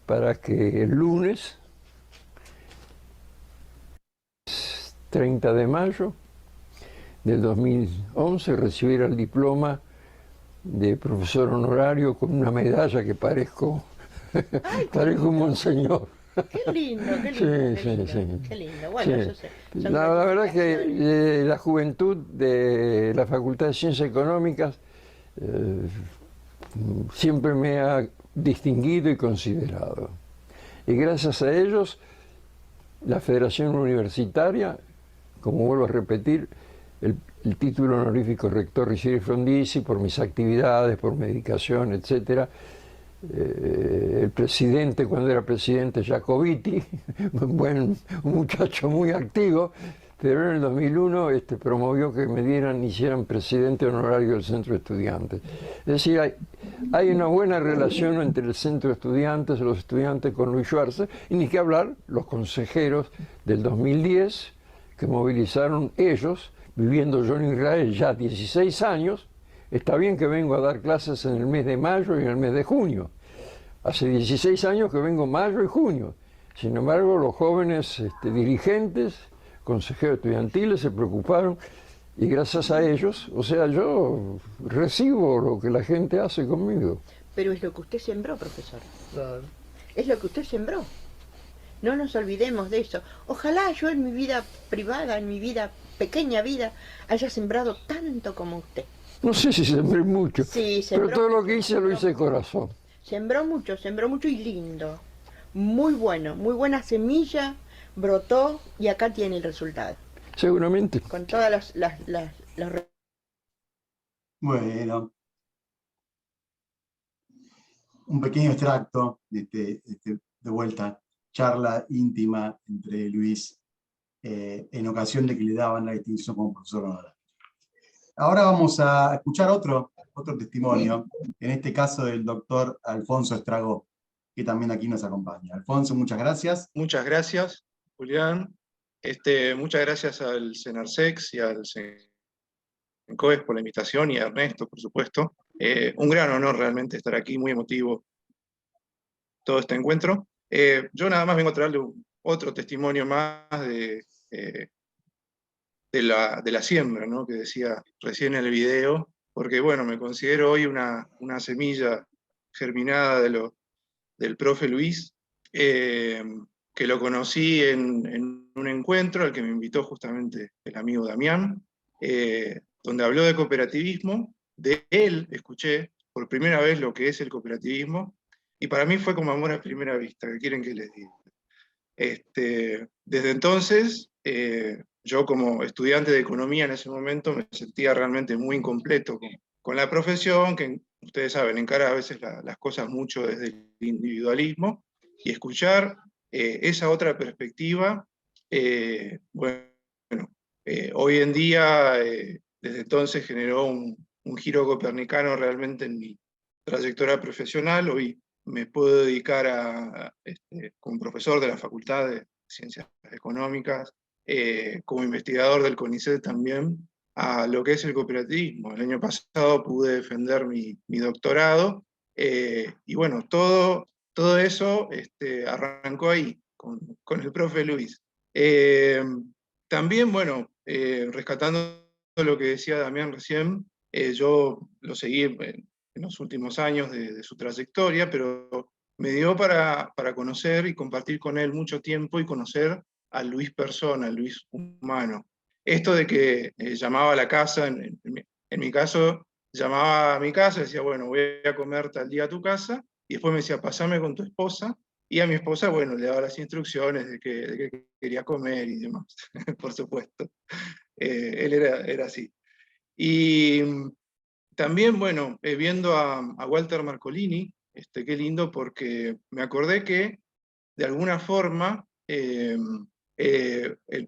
para que el lunes 30 de mayo del 2011 recibiera el diploma de profesor honorario con una medalla que parezco un monseñor. Qué lindo, qué Sí, lindo, qué sí, lindo, sí. qué lindo. Bueno, Sí. eso son La verdad que gratificaciones. la juventud de la Facultad de Ciencias Económicas eh, siempre me ha distinguido y considerado. Y gracias a ellos, la Federación Universitaria, como vuelvo a repetir, el título honorífico rector Ricieri Frondizi, por mis actividades, por mi dedicación, etc. El presidente, cuando era presidente, Jacobiti, un muchacho muy activo, pero en el 2001 promovió que me hicieran presidente honorario del Centro de Estudiantes. Es decir, hay una buena relación entre el Centro de Estudiantes, los estudiantes con Luis Schwarzer, y ni que hablar los consejeros del 2010 que movilizaron ellos, viviendo yo en Israel ya 16 años. Está bien que vengo a dar clases en el mes de mayo y en el mes de junio. Hace 16 años que vengo mayo y junio. Sin embargo, los jóvenes dirigentes, consejeros estudiantiles se preocuparon y gracias a ellos, o sea, yo recibo lo que la gente hace conmigo. Pero es lo que usted sembró, profesor. Claro. Es lo que usted sembró. No nos olvidemos de eso. Ojalá yo en mi vida privada, en mi vida, pequeña vida, haya sembrado tanto como usted. No sé si sembré mucho, Sí, pero todo lo que mucho, hice lo hice de corazón. Sembró mucho y lindo. Muy bueno, muy buena semilla, brotó y acá tiene el resultado. Seguramente. Con todas Bueno, un pequeño extracto de vuelta, charla íntima entre Luis en ocasión de que le daban la distinción como profesor honorario. Ahora vamos a escuchar otro testimonio, en este caso del doctor Alfonso Estragó, que también aquí nos acompaña. Alfonso, muchas gracias. Muchas gracias, Julián. Muchas gracias al CENARSEX y al CENCOES por la invitación y a Ernesto, por supuesto. Un gran honor realmente estar aquí, muy emotivo todo este encuentro. Yo nada más vengo a traerle otro testimonio más de la siembra, ¿no? Que decía recién en el video, porque bueno, me considero hoy una semilla germinada del profe Luis, que lo conocí en un encuentro al que me invitó justamente el amigo Damián, donde habló de cooperativismo. De él escuché por primera vez lo que es el cooperativismo, y para mí fue como amor a primera vista, ¿qué quieren que les diga? Desde entonces, yo como estudiante de economía en ese momento me sentía realmente muy incompleto con la profesión, que ustedes saben, encara a veces las cosas mucho desde el individualismo, y escuchar esa otra perspectiva, hoy en día, desde entonces generó un giro copernicano realmente en mi trayectoria profesional. Hoy me puedo dedicar como profesor de la Facultad de Ciencias Económicas, como investigador del CONICET también, a lo que es el cooperativismo. El año pasado pude defender mi doctorado, y bueno, todo eso arrancó ahí, con el profe Luis. También, bueno, rescatando lo que decía Damián recién, yo lo seguí en los últimos años de su trayectoria, pero me dio para conocer y compartir con él mucho tiempo y conocer a Luis persona, a Luis humano. Esto de que llamaba a la casa, en mi caso, llamaba a mi casa y decía, bueno, voy a comer tal día a tu casa, y después me decía, pasame con tu esposa, y a mi esposa, bueno, le daba las instrucciones de qué quería comer y demás, por supuesto. Él era así. Y también, bueno, viendo a Walter Marcolini, qué lindo, porque me acordé que, de alguna forma, el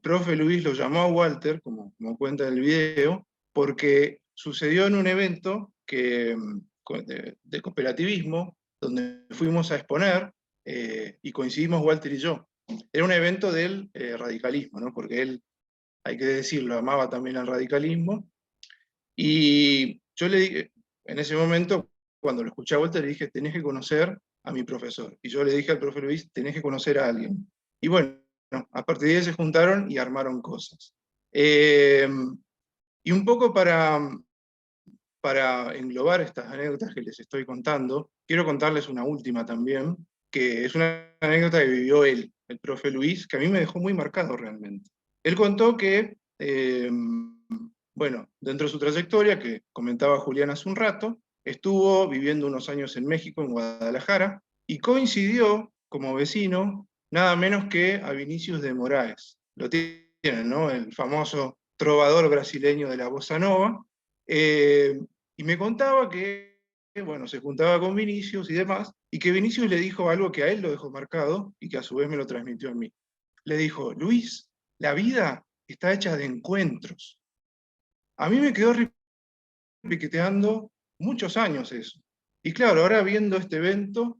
profe Luis lo llamó a Walter, como cuenta en el video, porque sucedió en un evento de cooperativismo, donde fuimos a exponer, y coincidimos Walter y yo. Era un evento del radicalismo, ¿no? Porque él, hay que decirlo, amaba también al radicalismo. Y yo le dije, en ese momento, cuando lo escuché a Walter, le dije, tenés que conocer a mi profesor. Y yo le dije al profe Luis, tenés que conocer a alguien. Y bueno, a partir de ahí se juntaron y armaron cosas. Y un poco para englobar estas anécdotas que les estoy contando, quiero contarles una última también, que es una anécdota que vivió él, el profe Luis, que a mí me dejó muy marcado realmente. Él contó que, bueno, dentro de su trayectoria, que comentaba Julián hace un rato, estuvo viviendo unos años en México, en Guadalajara, y coincidió como vecino nada menos que a Vinícius de Moraes. Lo tienen, ¿no? El famoso trovador brasileño de la bossa nova. Y me contaba que, bueno, se juntaba con Vinícius y demás, y que Vinícius le dijo algo que a él lo dejó marcado y que a su vez me lo transmitió a mí. Le dijo: Luis, la vida está hecha de encuentros. A mí me quedó repiqueteando muchos años eso. Y claro, ahora viendo este evento,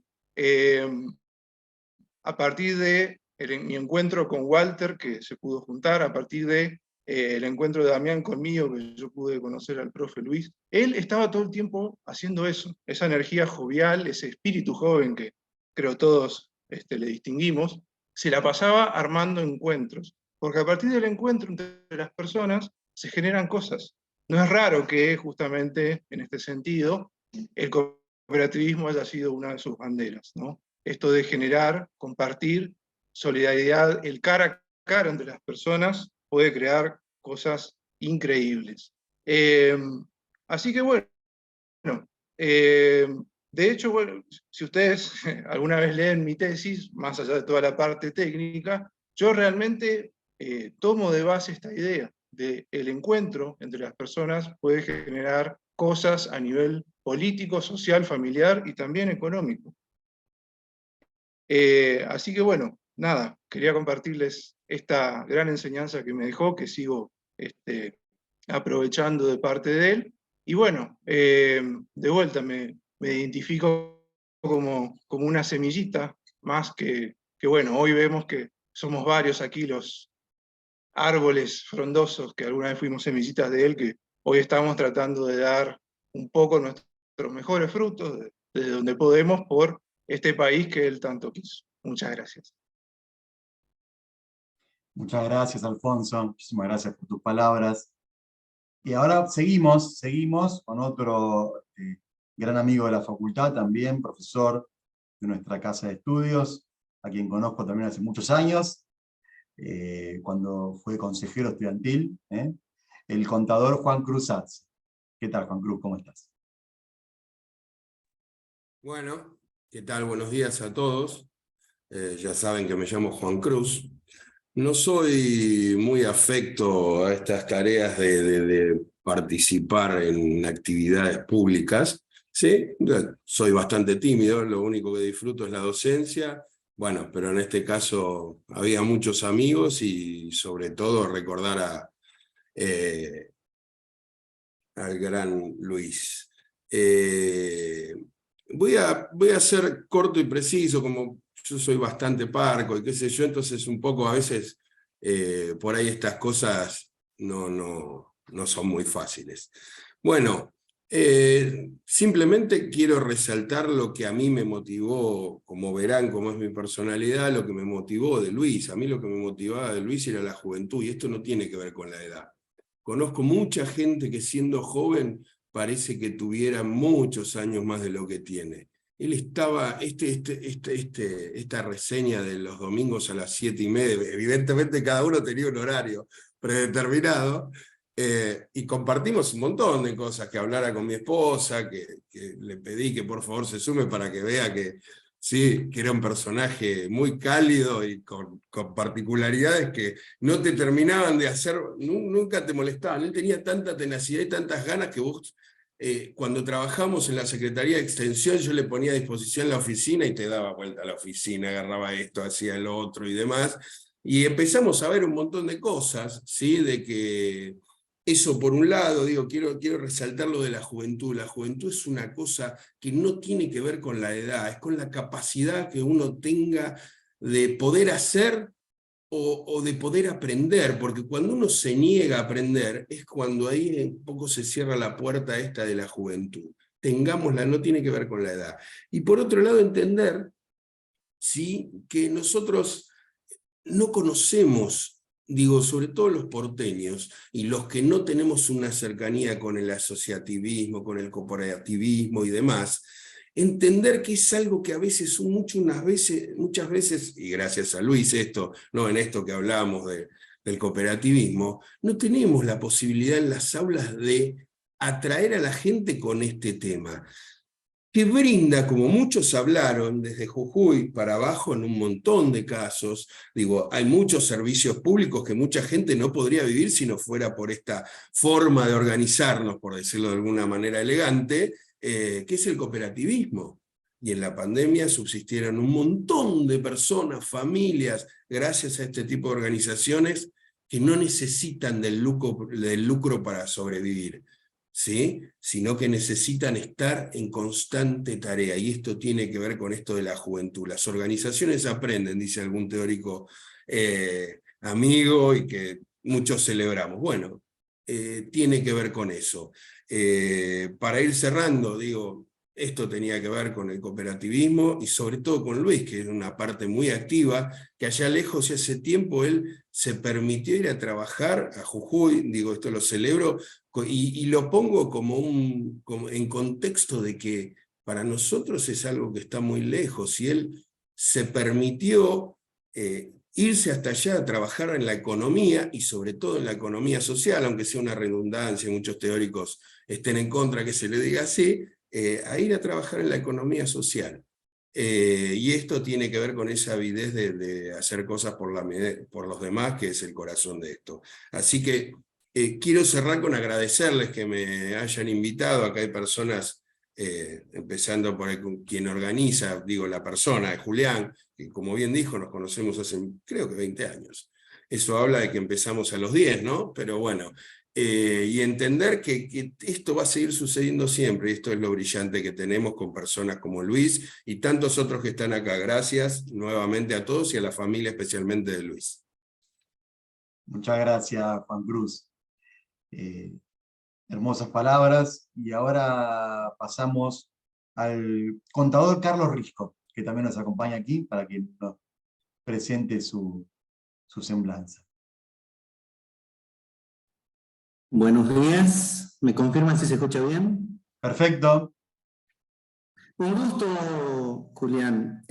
a partir de mi encuentro con Walter, que se pudo juntar, a partir de el encuentro de Damián conmigo, que yo pude conocer al profe Luis, él estaba todo el tiempo haciendo eso, esa energía jovial, ese espíritu joven que creo todos le distinguimos, se la pasaba armando encuentros, porque a partir del encuentro entre las personas se generan cosas. No es raro que justamente en este sentido el cooperativismo haya sido una de sus banderas, ¿no? Esto de generar, compartir, solidaridad, el cara a cara entre las personas puede crear cosas increíbles. Así que bueno, de hecho, bueno, si ustedes alguna vez leen mi tesis, más allá de toda la parte técnica, yo realmente tomo de base esta idea de el encuentro entre las personas puede generar cosas a nivel político, social, familiar y también económico. Así que bueno, nada, quería compartirles esta gran enseñanza que me dejó, que sigo aprovechando de parte de él. Y bueno, de vuelta me identifico como una semillita, más que bueno, hoy vemos que somos varios aquí los árboles frondosos que alguna vez fuimos semillitas de él, que hoy estamos tratando de dar un poco nuestros mejores frutos, desde donde podemos, por este país que él tanto quiso. Muchas gracias. Muchas gracias, Alfonso. Muchísimas gracias por tus palabras. Y ahora seguimos con otro gran amigo de la facultad, también profesor de nuestra casa de estudios, a quien conozco también hace muchos años, cuando fue consejero estudiantil, el contador Juan Cruz Arce. ¿Qué tal, Juan Cruz? ¿Cómo estás? Bueno, ¿qué tal? Buenos días a todos. Ya saben que me llamo Juan Cruz. No soy muy afecto a estas tareas de participar en actividades públicas. Sí, soy bastante tímido, lo único que disfruto es la docencia. Bueno, pero en este caso había muchos amigos y sobre todo recordar al gran Luis. Voy a ser corto y preciso, como yo soy bastante parco y qué sé yo, entonces un poco a veces por ahí estas cosas no son muy fáciles. Bueno, simplemente quiero resaltar lo que a mí me motivó, como verán, como es mi personalidad, lo que me motivó de Luis. A mí lo que me motivaba de Luis era la juventud, y esto no tiene que ver con la edad. Conozco mucha gente que siendo joven parece que tuviera muchos años más de lo que tiene. Él estaba, esta reseña de los domingos a las 7:30, evidentemente cada uno tenía un horario predeterminado, y compartimos un montón de cosas, que hablara con mi esposa, que le pedí que por favor se sume para que vea que, sí, que era un personaje muy cálido y con particularidades que no te terminaban de hacer, nunca te molestaban. Él tenía tanta tenacidad y tantas ganas que vos, cuando trabajamos en la Secretaría de Extensión, yo le ponía a disposición la oficina y te daba vuelta a la oficina, agarraba esto, hacía lo otro y demás, y empezamos a ver un montón de cosas, ¿sí? De que eso por un lado, digo, quiero resaltar lo de la juventud. La juventud es una cosa que no tiene que ver con la edad, es con la capacidad que uno tenga de poder hacer o de poder aprender, porque cuando uno se niega a aprender es cuando ahí un poco se cierra la puerta esta de la juventud. Tengámosla, no tiene que ver con la edad. Y por otro lado entender, ¿sí?, que nosotros no conocemos, digo, sobre todo los porteños, y los que no tenemos una cercanía con el asociativismo, con el cooperativismo y demás, entender que es algo que a veces, muchas veces, y gracias a Luis esto, no en esto que hablábamos del cooperativismo, no tenemos la posibilidad en las aulas de atraer a la gente con este tema, que brinda, como muchos hablaron, desde Jujuy para abajo en un montón de casos. Digo, hay muchos servicios públicos que mucha gente no podría vivir si no fuera por esta forma de organizarnos, por decirlo de alguna manera elegante, que es el cooperativismo. Y en la pandemia subsistieron un montón de personas, familias, gracias a este tipo de organizaciones que no necesitan del lucro para sobrevivir, ¿sí? Sino que necesitan estar en constante tarea, y esto tiene que ver con esto de la juventud. Las organizaciones aprenden, dice algún teórico amigo, y que muchos celebramos. Bueno, tiene que ver con eso. Para ir cerrando, digo, esto tenía que ver con el cooperativismo, y sobre todo con Luis, que es una parte muy activa, que allá lejos y hace tiempo él se permitió ir a trabajar a Jujuy. Digo, esto lo celebro, y lo pongo como en contexto de que para nosotros es algo que está muy lejos, y él se permitió irse hasta allá a trabajar en la economía, y sobre todo en la economía social, aunque sea una redundancia, muchos teóricos estén en contra que se le diga así, a ir a trabajar en la economía social. Y esto tiene que ver con esa avidez de hacer cosas por los demás, que es el corazón de esto. Así que quiero cerrar con agradecerles que me hayan invitado. Acá hay personas, empezando por quien organiza, digo, la persona de Julián, que como bien dijo, nos conocemos hace creo que 20 años. Eso habla de que empezamos a los 10, ¿no? Pero bueno, y entender que esto va a seguir sucediendo siempre, y esto es lo brillante que tenemos con personas como Luis y tantos otros que están acá. Gracias nuevamente a todos y a la familia, especialmente de Luis. Muchas gracias, Juan Cruz. Hermosas palabras, y ahora pasamos al contador Carlos Risco, que también nos acompaña aquí para que nos presente su semblanza. Buenos días, ¿me confirman si se escucha bien? Perfecto. Un gusto, Julián.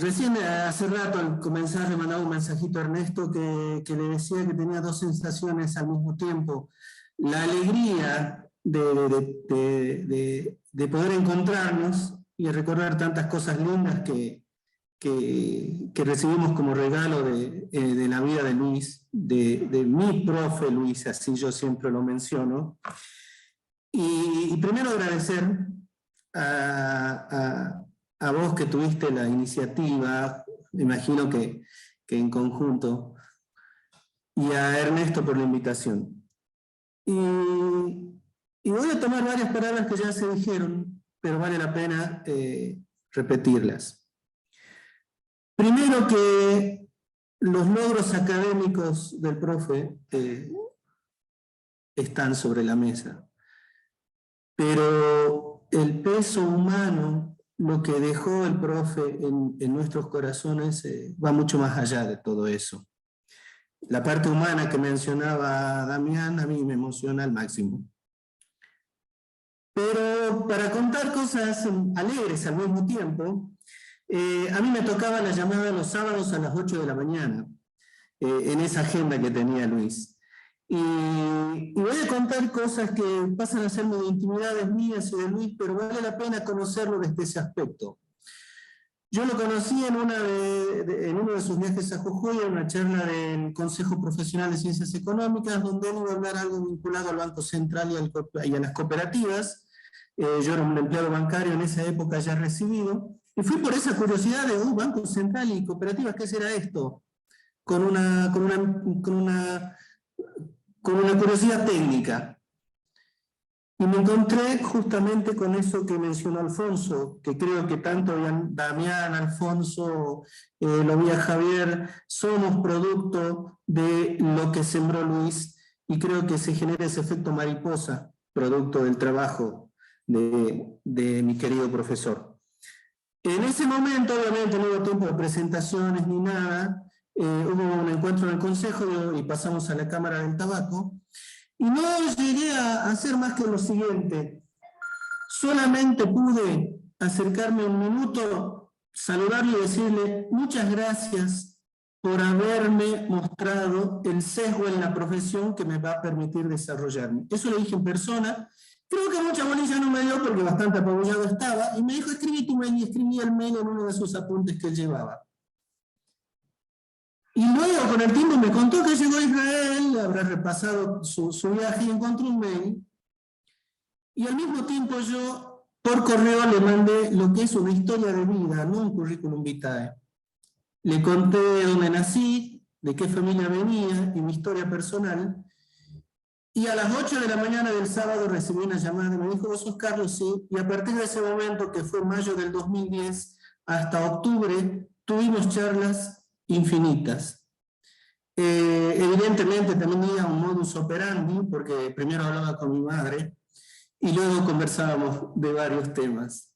Recién hace rato al comenzar le mandaba un mensajito a Ernesto que le decía que tenía dos sensaciones al mismo tiempo. La alegría de poder encontrarnos y recordar tantas cosas lindas que recibimos como regalo de la vida de Luis, de mi profe Luis, así yo siempre lo menciono. Y primero agradecer a vos que tuviste la iniciativa, me imagino que en conjunto, y a Ernesto por la invitación. Y voy a tomar varias palabras que ya se dijeron, pero vale la pena repetirlas. Primero, que los logros académicos del profe están sobre la mesa, pero el peso humano, lo que dejó el profe en nuestros corazones, va mucho más allá de todo eso. La parte humana que mencionaba Damián a mí me emociona al máximo. Pero para contar cosas alegres al mismo tiempo, a mí me tocaba la llamada los sábados a las 8 de la mañana, en esa agenda que tenía Luis. Y voy a contar cosas que pasan a ser muy intimidades mías y de Luis, pero vale la pena conocerlo desde ese aspecto. Yo lo conocí en uno de sus viajes a Jujuy, en una charla del Consejo Profesional de Ciencias Económicas, donde él iba a hablar algo vinculado al Banco Central y a las cooperativas. Yo era un empleado bancario en esa época ya recibido, y fui por esa curiosidad de Banco Central y cooperativas, ¿qué será esto? Con una curiosidad técnica. Y me encontré justamente con eso que mencionó Alfonso, que creo que tanto Damián, Alfonso, lo vi a Javier, somos producto de lo que sembró Luis, y creo que se genera ese efecto mariposa, producto del trabajo de mi querido profesor. En ese momento, obviamente, no hubo tiempo de presentaciones ni nada, hubo un encuentro en el Consejo y pasamos a la Cámara del Tabaco, y no llegué a hacer más que lo siguiente. solamente pude acercarme un minuto, saludarle y decirle muchas gracias por haberme mostrado el sesgo en la profesión que me va a permitir desarrollarme. Eso lo dije en persona. Creo que mucha bolilla no me dio porque bastante apabullado estaba, y me dijo, escribí tu mail, y escribí el mail en uno de sus apuntes que él llevaba. Y luego, con el tiempo, me contó que llegó a Israel, habrá repasado su viaje y encontró un mail. Y al mismo tiempo yo, por correo, le mandé lo que es una historia de vida, no un currículum vitae. Le conté dónde nací, de qué familia venía y mi historia personal. Y a las 8 de la mañana del sábado recibí una llamada y me dijo, ¿vos sos Carlos? Sí. Y a partir de ese momento, que fue mayo del 2010, hasta octubre, tuvimos charlas infinitas. Evidentemente también tenía un modus operandi, porque primero hablaba con mi madre y luego conversábamos de varios temas.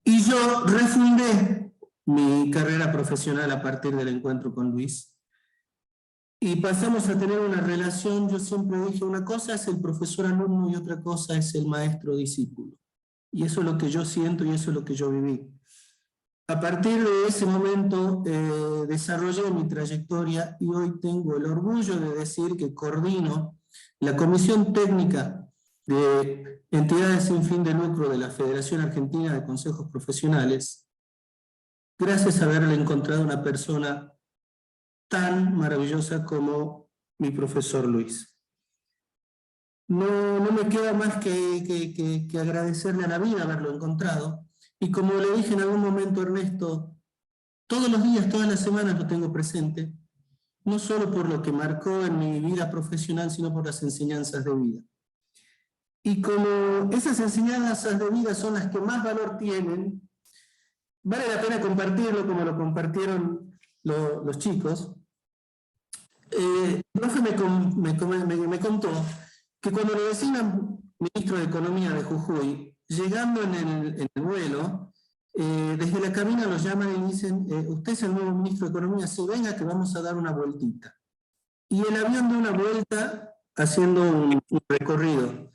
Y yo refundé mi carrera profesional a partir del encuentro con Luis. Y pasamos a tener una relación, yo siempre dije, una cosa es el profesor-alumno y otra cosa es el maestro-discípulo. Y eso es lo que yo siento y eso es lo que yo viví. A partir de ese momento desarrollé mi trayectoria y hoy tengo el orgullo de decir que coordino la Comisión Técnica de Entidades sin fin de lucro de la Federación Argentina de Consejos Profesionales, gracias a haberle encontrado una persona tan maravillosa como mi profesor Luis. No me queda más que agradecerle a la vida haberlo encontrado, y como le dije en algún momento a Ernesto, todos los días, todas las semanas lo tengo presente, no solo por lo que marcó en mi vida profesional, sino por las enseñanzas de vida. Y como esas enseñanzas de vida son las que más valor tienen, vale la pena compartirlo como lo compartieron los chicos. El profe me contó que cuando lo designan ministro de Economía de Jujuy, llegando en el vuelo, desde la cabina lo llaman y dicen, usted es el nuevo ministro de Economía, sí, venga que vamos a dar una vueltita. Y el avión da una vuelta haciendo un recorrido.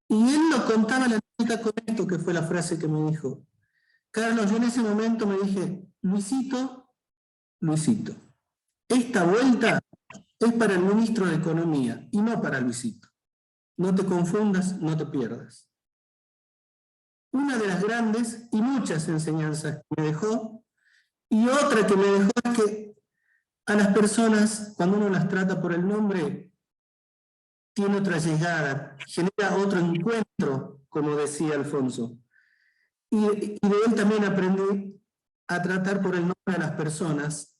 Y él lo contaba la anécdota con esto, que fue la frase que me dijo. Carlos, yo en ese momento me dije, Luisito, esta vuelta es para el ministro de Economía y no para Luisito. No te confundas, no te pierdas. Una de las grandes y muchas enseñanzas que me dejó, y otra que me dejó es que a las personas, cuando uno las trata por el nombre, tiene otra llegada, genera otro encuentro, como decía Alfonso. Y de él también aprendí a tratar por el nombre a las personas,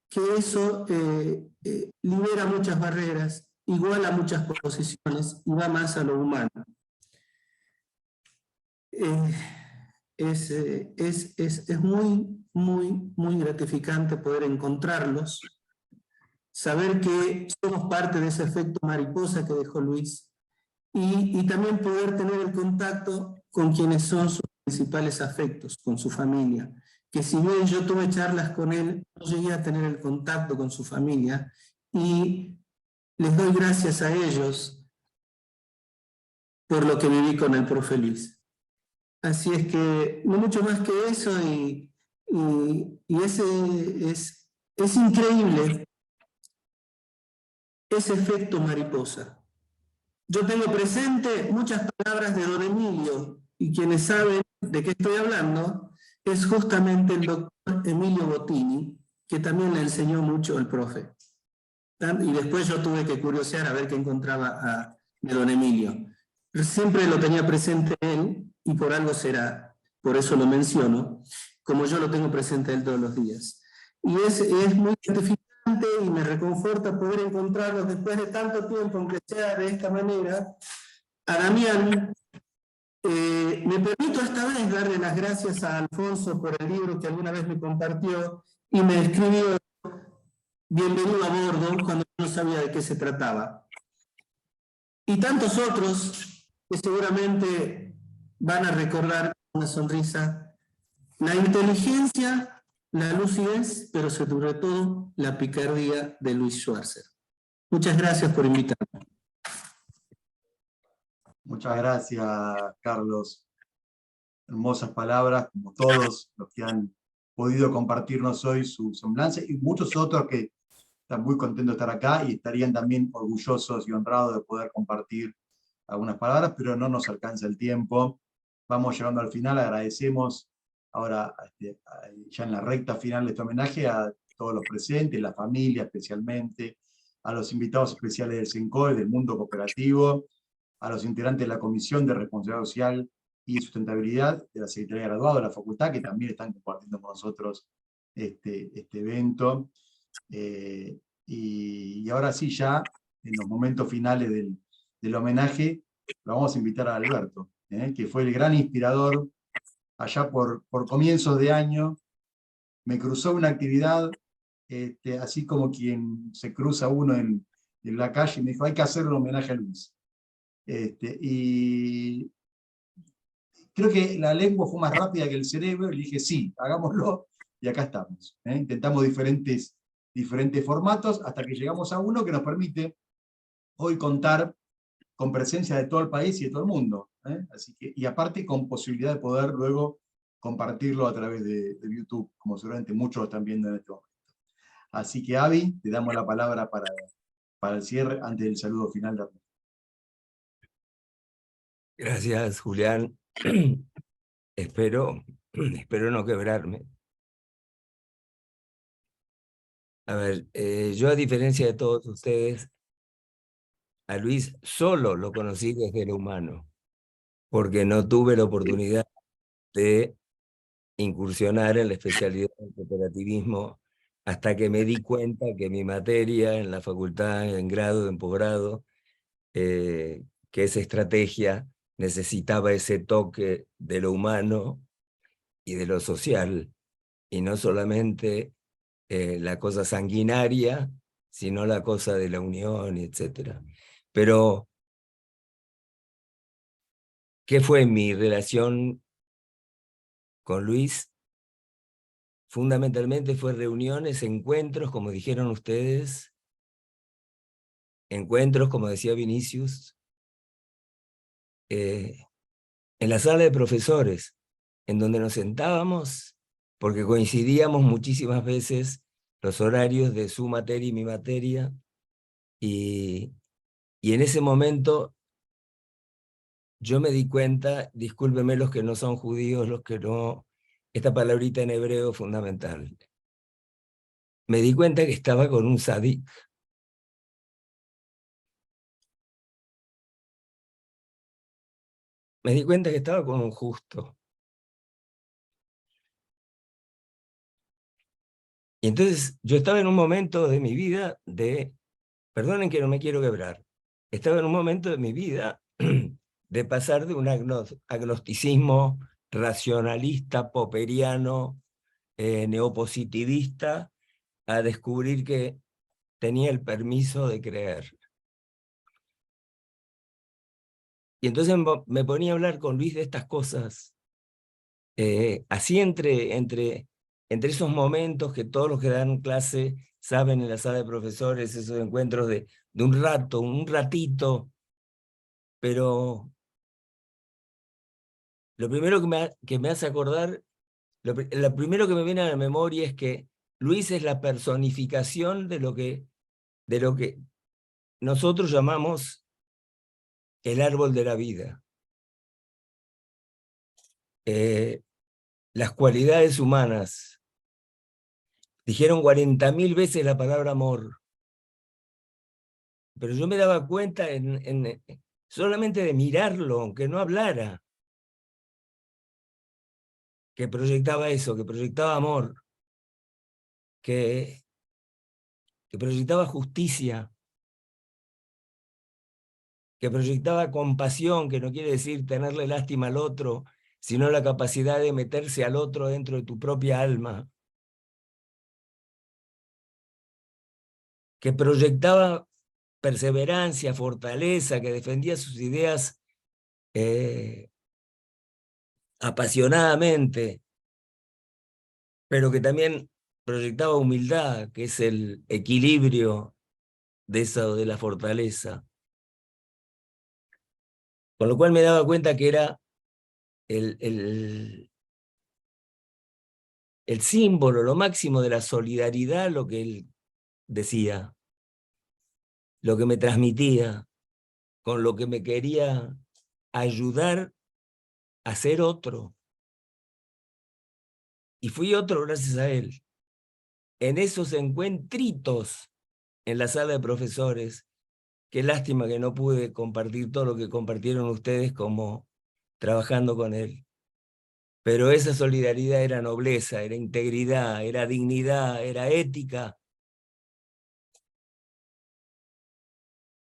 que eso libera muchas barreras, iguala muchas posiciones y va más a lo humano. Es muy gratificante poder encontrarlos, saber que somos parte de ese efecto mariposa que dejó Luis, y también poder tener el contacto con quienes son sus principales afectos, con su familia, que si bien yo tuve charlas con él, no llegué a tener el contacto con su familia, y les doy gracias a ellos por lo que viví con el profe Luis. Así es que, no mucho más que eso, y es increíble ese efecto mariposa. Yo tengo presente muchas palabras de don Emilio, y quienes saben de qué estoy hablando, es justamente el doctor Emilio Bottini, que también le enseñó mucho el profe. Y después yo tuve que curiosear a ver qué encontraba de don Emilio. Siempre lo tenía presente él, y por algo será, por eso lo menciono, como yo lo tengo presente él todos los días. Y es muy gratificante y me reconforta poder encontrarlos después de tanto tiempo, aunque sea de esta manera. A Damián, me permito esta vez darle las gracias a Alfonso por el libro que alguna vez me compartió y me escribió Bienvenido a bordo cuando no sabía de qué se trataba. Y tantos otros que seguramente van a recordar con una sonrisa la inteligencia, la lucidez, pero sobre todo la picardía de Luis Schwarzer. Muchas gracias por invitarme. Muchas gracias, Carlos. Hermosas palabras, como todos los que han podido compartirnos hoy su semblanza, y muchos otros que están muy contentos de estar acá y estarían también orgullosos y honrados de poder compartir algunas palabras, pero no nos alcanza el tiempo. Vamos llegando al final, agradecemos ahora ya en la recta final de este homenaje a todos los presentes, la familia especialmente, a los invitados especiales del CENCOE, del mundo cooperativo, a los integrantes de la Comisión de Responsabilidad Social y Sustentabilidad de la Secretaría de Graduados de la Facultad, que también están compartiendo con nosotros este evento. Y ahora sí, ya en los momentos finales del homenaje, lo vamos a invitar a Alberto, que fue el gran inspirador allá por comienzos de año. Me cruzó una actividad, así como quien se cruza uno en la calle, y me dijo, hay que hacerle un homenaje a Luis. Y creo que la lengua fue más rápida que el cerebro, y le dije, sí, hagámoslo, y acá estamos. Intentamos diferentes formatos, hasta que llegamos a uno que nos permite hoy contar con presencia de todo el país y de todo el mundo. Así que, y aparte con posibilidad de poder luego compartirlo a través de YouTube, como seguramente muchos lo están viendo en este momento. Así que, Avi, te damos la palabra para el cierre, antes del saludo final de Ernesto. Gracias, Julián. Espero no quebrarme. A ver, yo a diferencia de todos ustedes, a Luis solo lo conocí desde lo humano, porque no tuve la oportunidad de incursionar en la especialidad del cooperativismo hasta que me di cuenta que mi materia en la facultad, en grado, en posgrado, que esa estrategia necesitaba ese toque de lo humano y de lo social, y no solamente la cosa sanguinaria, sino la cosa de la unión, etc. Pero, ¿qué fue mi relación con Luis? Fundamentalmente fue reuniones, encuentros, como dijeron ustedes, encuentros, como decía Vinicius, en la sala de profesores, en donde nos sentábamos, porque coincidíamos muchísimas veces los horarios de su materia y mi materia, y en ese momento yo me di cuenta, discúlpenme los que no son judíos, los que no, esta palabrita en hebreo es fundamental. Me di cuenta que estaba con un sadik. Me di cuenta que estaba con un justo. Y entonces yo estaba en un momento de mi vida de, perdonen que no me quiero quebrar, estaba en un momento de mi vida de pasar de un agnosticismo racionalista, popperiano, neopositivista, a descubrir que tenía el permiso de creer. Y entonces me ponía a hablar con Luis de estas cosas, así entre esos momentos que todos los que dan clase saben en la sala de profesores, esos encuentros de un rato, un ratito, pero lo primero que me hace acordar, lo primero que me viene a la memoria es que Luis es la personificación de lo que nosotros llamamos el árbol de la vida. Las cualidades humanas. Dijeron 40.000 veces la palabra amor. Pero yo me daba cuenta solamente de mirarlo, aunque no hablara, que proyectaba eso, que proyectaba amor, que proyectaba justicia, que proyectaba compasión, que no quiere decir tenerle lástima al otro, sino la capacidad de meterse al otro dentro de tu propia alma, que proyectaba perseverancia, fortaleza, que defendía sus ideas apasionadamente, pero que también proyectaba humildad, que es el equilibrio de la fortaleza. Con lo cual me daba cuenta que era el símbolo, lo máximo de la solidaridad, lo que él decía, lo que me transmitía, con lo que me quería ayudar a ser otro. Y fui otro gracias a él. En esos encuentritos en la sala de profesores, qué lástima que no pude compartir todo lo que compartieron ustedes como trabajando con él. Pero esa solidaridad era nobleza, era integridad, era dignidad, era ética.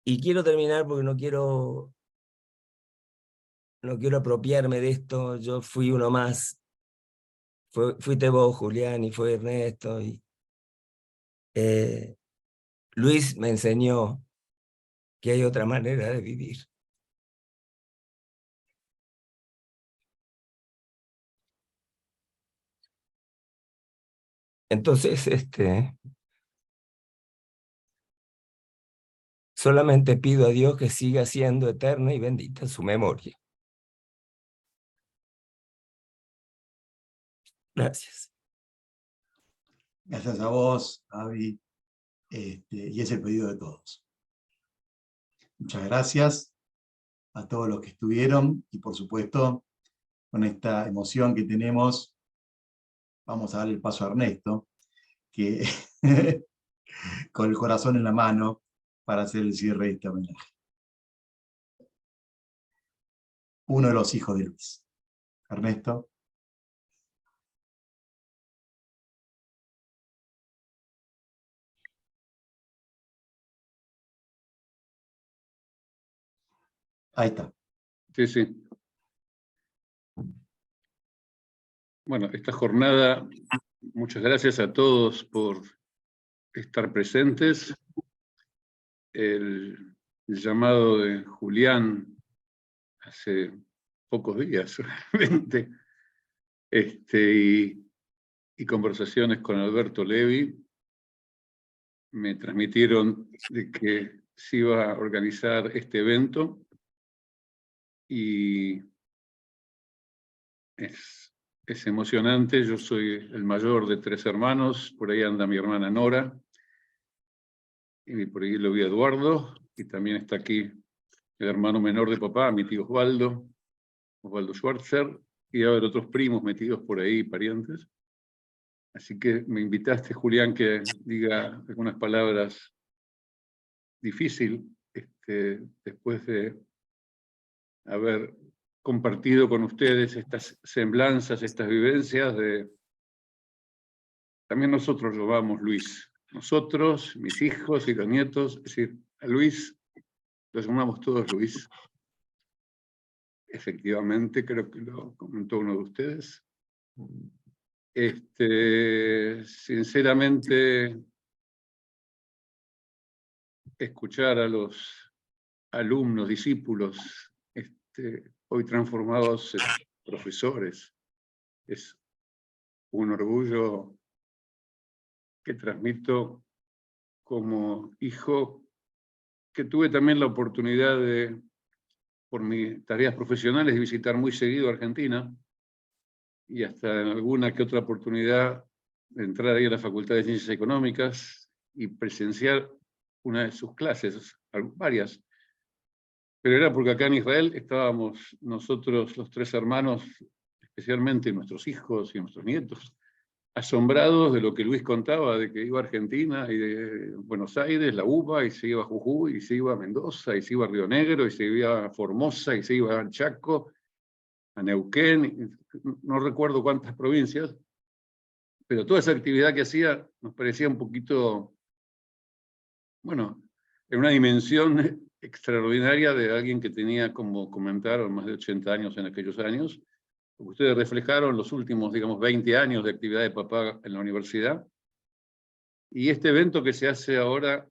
Y quiero terminar porque no quiero apropiarme de esto. Yo fui uno más. Fuiste vos, Julián, y fue Ernesto. Luis me enseñó que hay otra manera de vivir. Entonces, solamente pido a Dios que siga siendo eterna y bendita su memoria. Gracias. Gracias a vos, Avi, y es el pedido de todos. Muchas gracias a todos los que estuvieron, y por supuesto, con esta emoción que tenemos, vamos a dar el paso a Ernesto, que con el corazón en la mano, para hacer el cierre de este homenaje. Uno de los hijos de Luis. Ernesto. Ahí está. Sí, sí. Bueno, esta jornada, muchas gracias a todos por estar presentes. El llamado de Julián hace pocos días, realmente, y conversaciones con Alberto Levi me transmitieron de que se iba a organizar este evento, y es emocionante. Yo soy el mayor de 3 hermanos, por ahí anda mi hermana Nora, y por ahí lo vi a Eduardo, y también está aquí el hermano menor de papá, mi tío Osvaldo Schwarzer, y va a haber otros primos metidos por ahí, parientes. Así que me invitaste, Julián, que diga algunas palabras difíciles, después de haber compartido con ustedes estas semblanzas, estas vivencias. También nosotros lo vamos, Luis. Nosotros, mis hijos y los nietos, es decir, a Luis lo llamamos todos Luis. Efectivamente, creo que lo comentó uno de ustedes. Sinceramente, escuchar a los alumnos, discípulos, hoy transformados en profesores, es un orgullo que transmito como hijo, que tuve también la oportunidad de, por mis tareas profesionales, de visitar muy seguido Argentina, y hasta en alguna que otra oportunidad de entrar ahí a la Facultad de Ciencias Económicas y presenciar una de sus clases, varias. Pero era porque acá en Israel estábamos nosotros, los 3 hermanos, especialmente nuestros hijos y nuestros nietos, asombrados de lo que Luis contaba, de que iba a Argentina y de Buenos Aires, la UBA, y se iba a Jujuy, y se iba a Mendoza, y se iba a Río Negro, y se iba a Formosa, y se iba a Chaco, a Neuquén, no recuerdo cuántas provincias, pero toda esa actividad que hacía nos parecía un poquito, bueno, en una dimensión extraordinaria de alguien que tenía, como comentaron, más de 80 años en aquellos años. Ustedes reflejaron los últimos, digamos, 20 años de actividad de papá en la universidad. Y este evento que se hace ahora,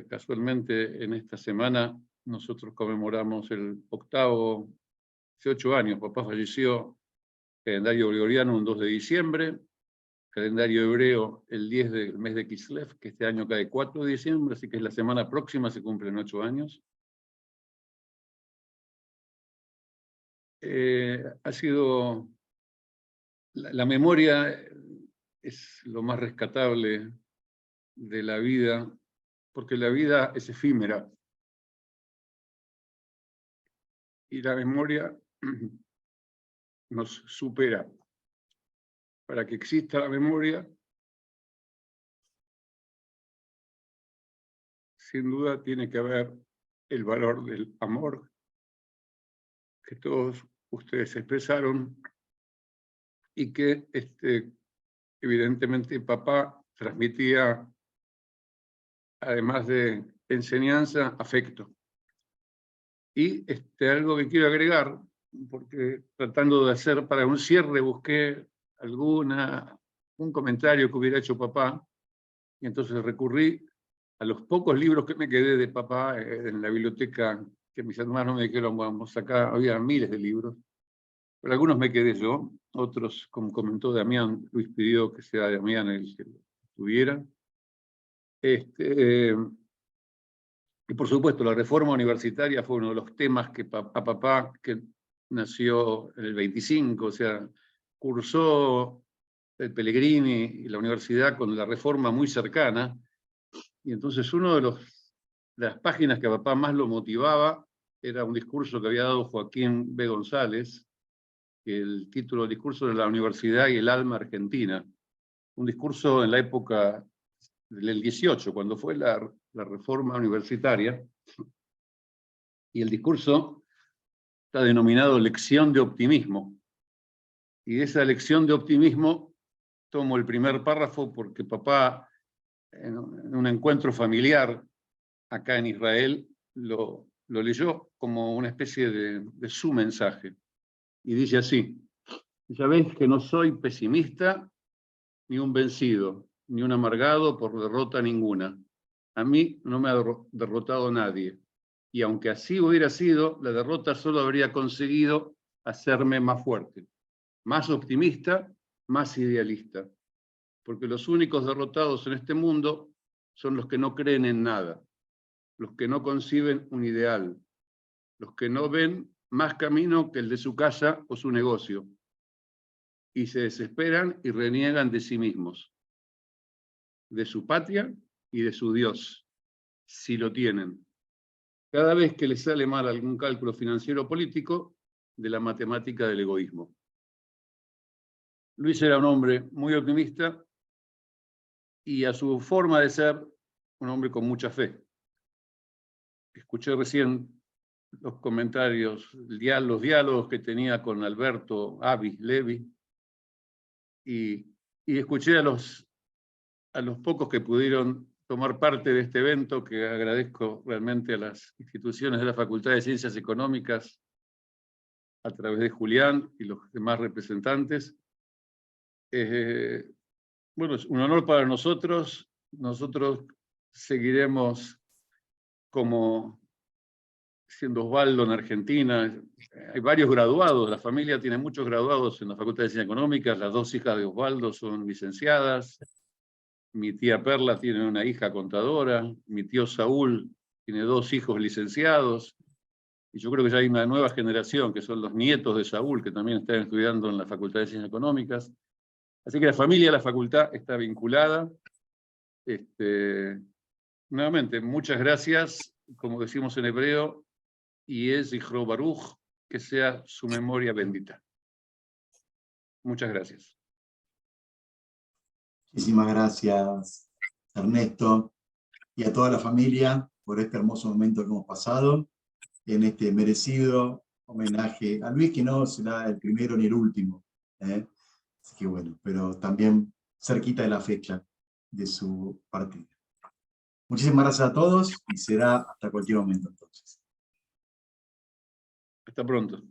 casualmente en esta semana, nosotros conmemoramos el 8º, hace 8 años, papá falleció, calendario gregoriano un 2 de diciembre, calendario hebreo el 10 del mes de Kislev, que este año cae 4 de diciembre, así que la semana próxima se cumplen 8 años. ha sido... La memoria es lo más rescatable de la vida, porque la vida es efímera. Y la memoria nos supera. Para que exista la memoria, sin duda tiene que haber el valor del amor que todos ustedes expresaron y que evidentemente papá transmitía, además de enseñanza, afecto. Y algo que quiero agregar, porque tratando de hacer para un cierre busqué un comentario que hubiera hecho papá, y entonces recurrí a los pocos libros que me quedé de papá en la biblioteca, que mis hermanos me dijeron, vamos, acá había miles de libros, pero algunos me quedé yo, otros, como comentó Damián, Luis pidió que sea Damián el que lo tuviera. Y por supuesto, la reforma universitaria fue uno de los temas que papá, que nació en el 25, o sea, cursó el Pellegrini y la universidad con la reforma muy cercana, y entonces una de las páginas que a papá más lo motivaba era un discurso que había dado Joaquín B. González, que el título del discurso era La Universidad y el Alma Argentina, un discurso en la época del 18, cuando fue la reforma universitaria, y el discurso está denominado Lección de Optimismo. Y de esa lección de optimismo tomo el primer párrafo porque papá, en un encuentro familiar acá en Israel, lo leyó como una especie de su mensaje. Y dice así: ya ves que no soy pesimista, ni un vencido, ni un amargado por derrota ninguna. A mí no me ha derrotado nadie. Y aunque así hubiera sido, la derrota solo habría conseguido hacerme más fuerte, más optimista, más idealista. Porque los únicos derrotados en este mundo son los que no creen en nada, los que no conciben un ideal, los que no ven más camino que el de su casa o su negocio, y se desesperan y reniegan de sí mismos, de su patria y de su Dios, si lo tienen. Cada vez que les sale mal algún cálculo financiero o político, de la matemática del egoísmo. Luis era un hombre muy optimista y a su forma de ser, un hombre con mucha fe. Escuché recién los comentarios, los diálogos que tenía con Alberto Avi Levi, y escuché a los pocos que pudieron tomar parte de este evento, que agradezco realmente a las instituciones de la Facultad de Ciencias Económicas, a través de Julián y los demás representantes. Bueno, es un honor para nosotros. Nosotros seguiremos como siendo Osvaldo en Argentina. Hay varios graduados, la familia tiene muchos graduados en la Facultad de Ciencias Económicas, las dos hijas de Osvaldo son licenciadas, mi tía Perla tiene una hija contadora, mi tío Saúl tiene dos hijos licenciados, y yo creo que ya hay una nueva generación, que son los nietos de Saúl, que también están estudiando en la Facultad de Ciencias Económicas. Así que la familia de la facultad está vinculada. Nuevamente, muchas gracias, como decimos en hebreo, y es Zichro Baruch, que sea su memoria bendita. Muchas gracias. Muchísimas gracias, Ernesto, y a toda la familia por este hermoso momento que hemos pasado en este merecido homenaje a Luis, que no será el primero ni el último. Así que bueno, pero también cerquita de la fecha de su partida. Muchísimas gracias a todos y será hasta cualquier momento entonces. Hasta pronto.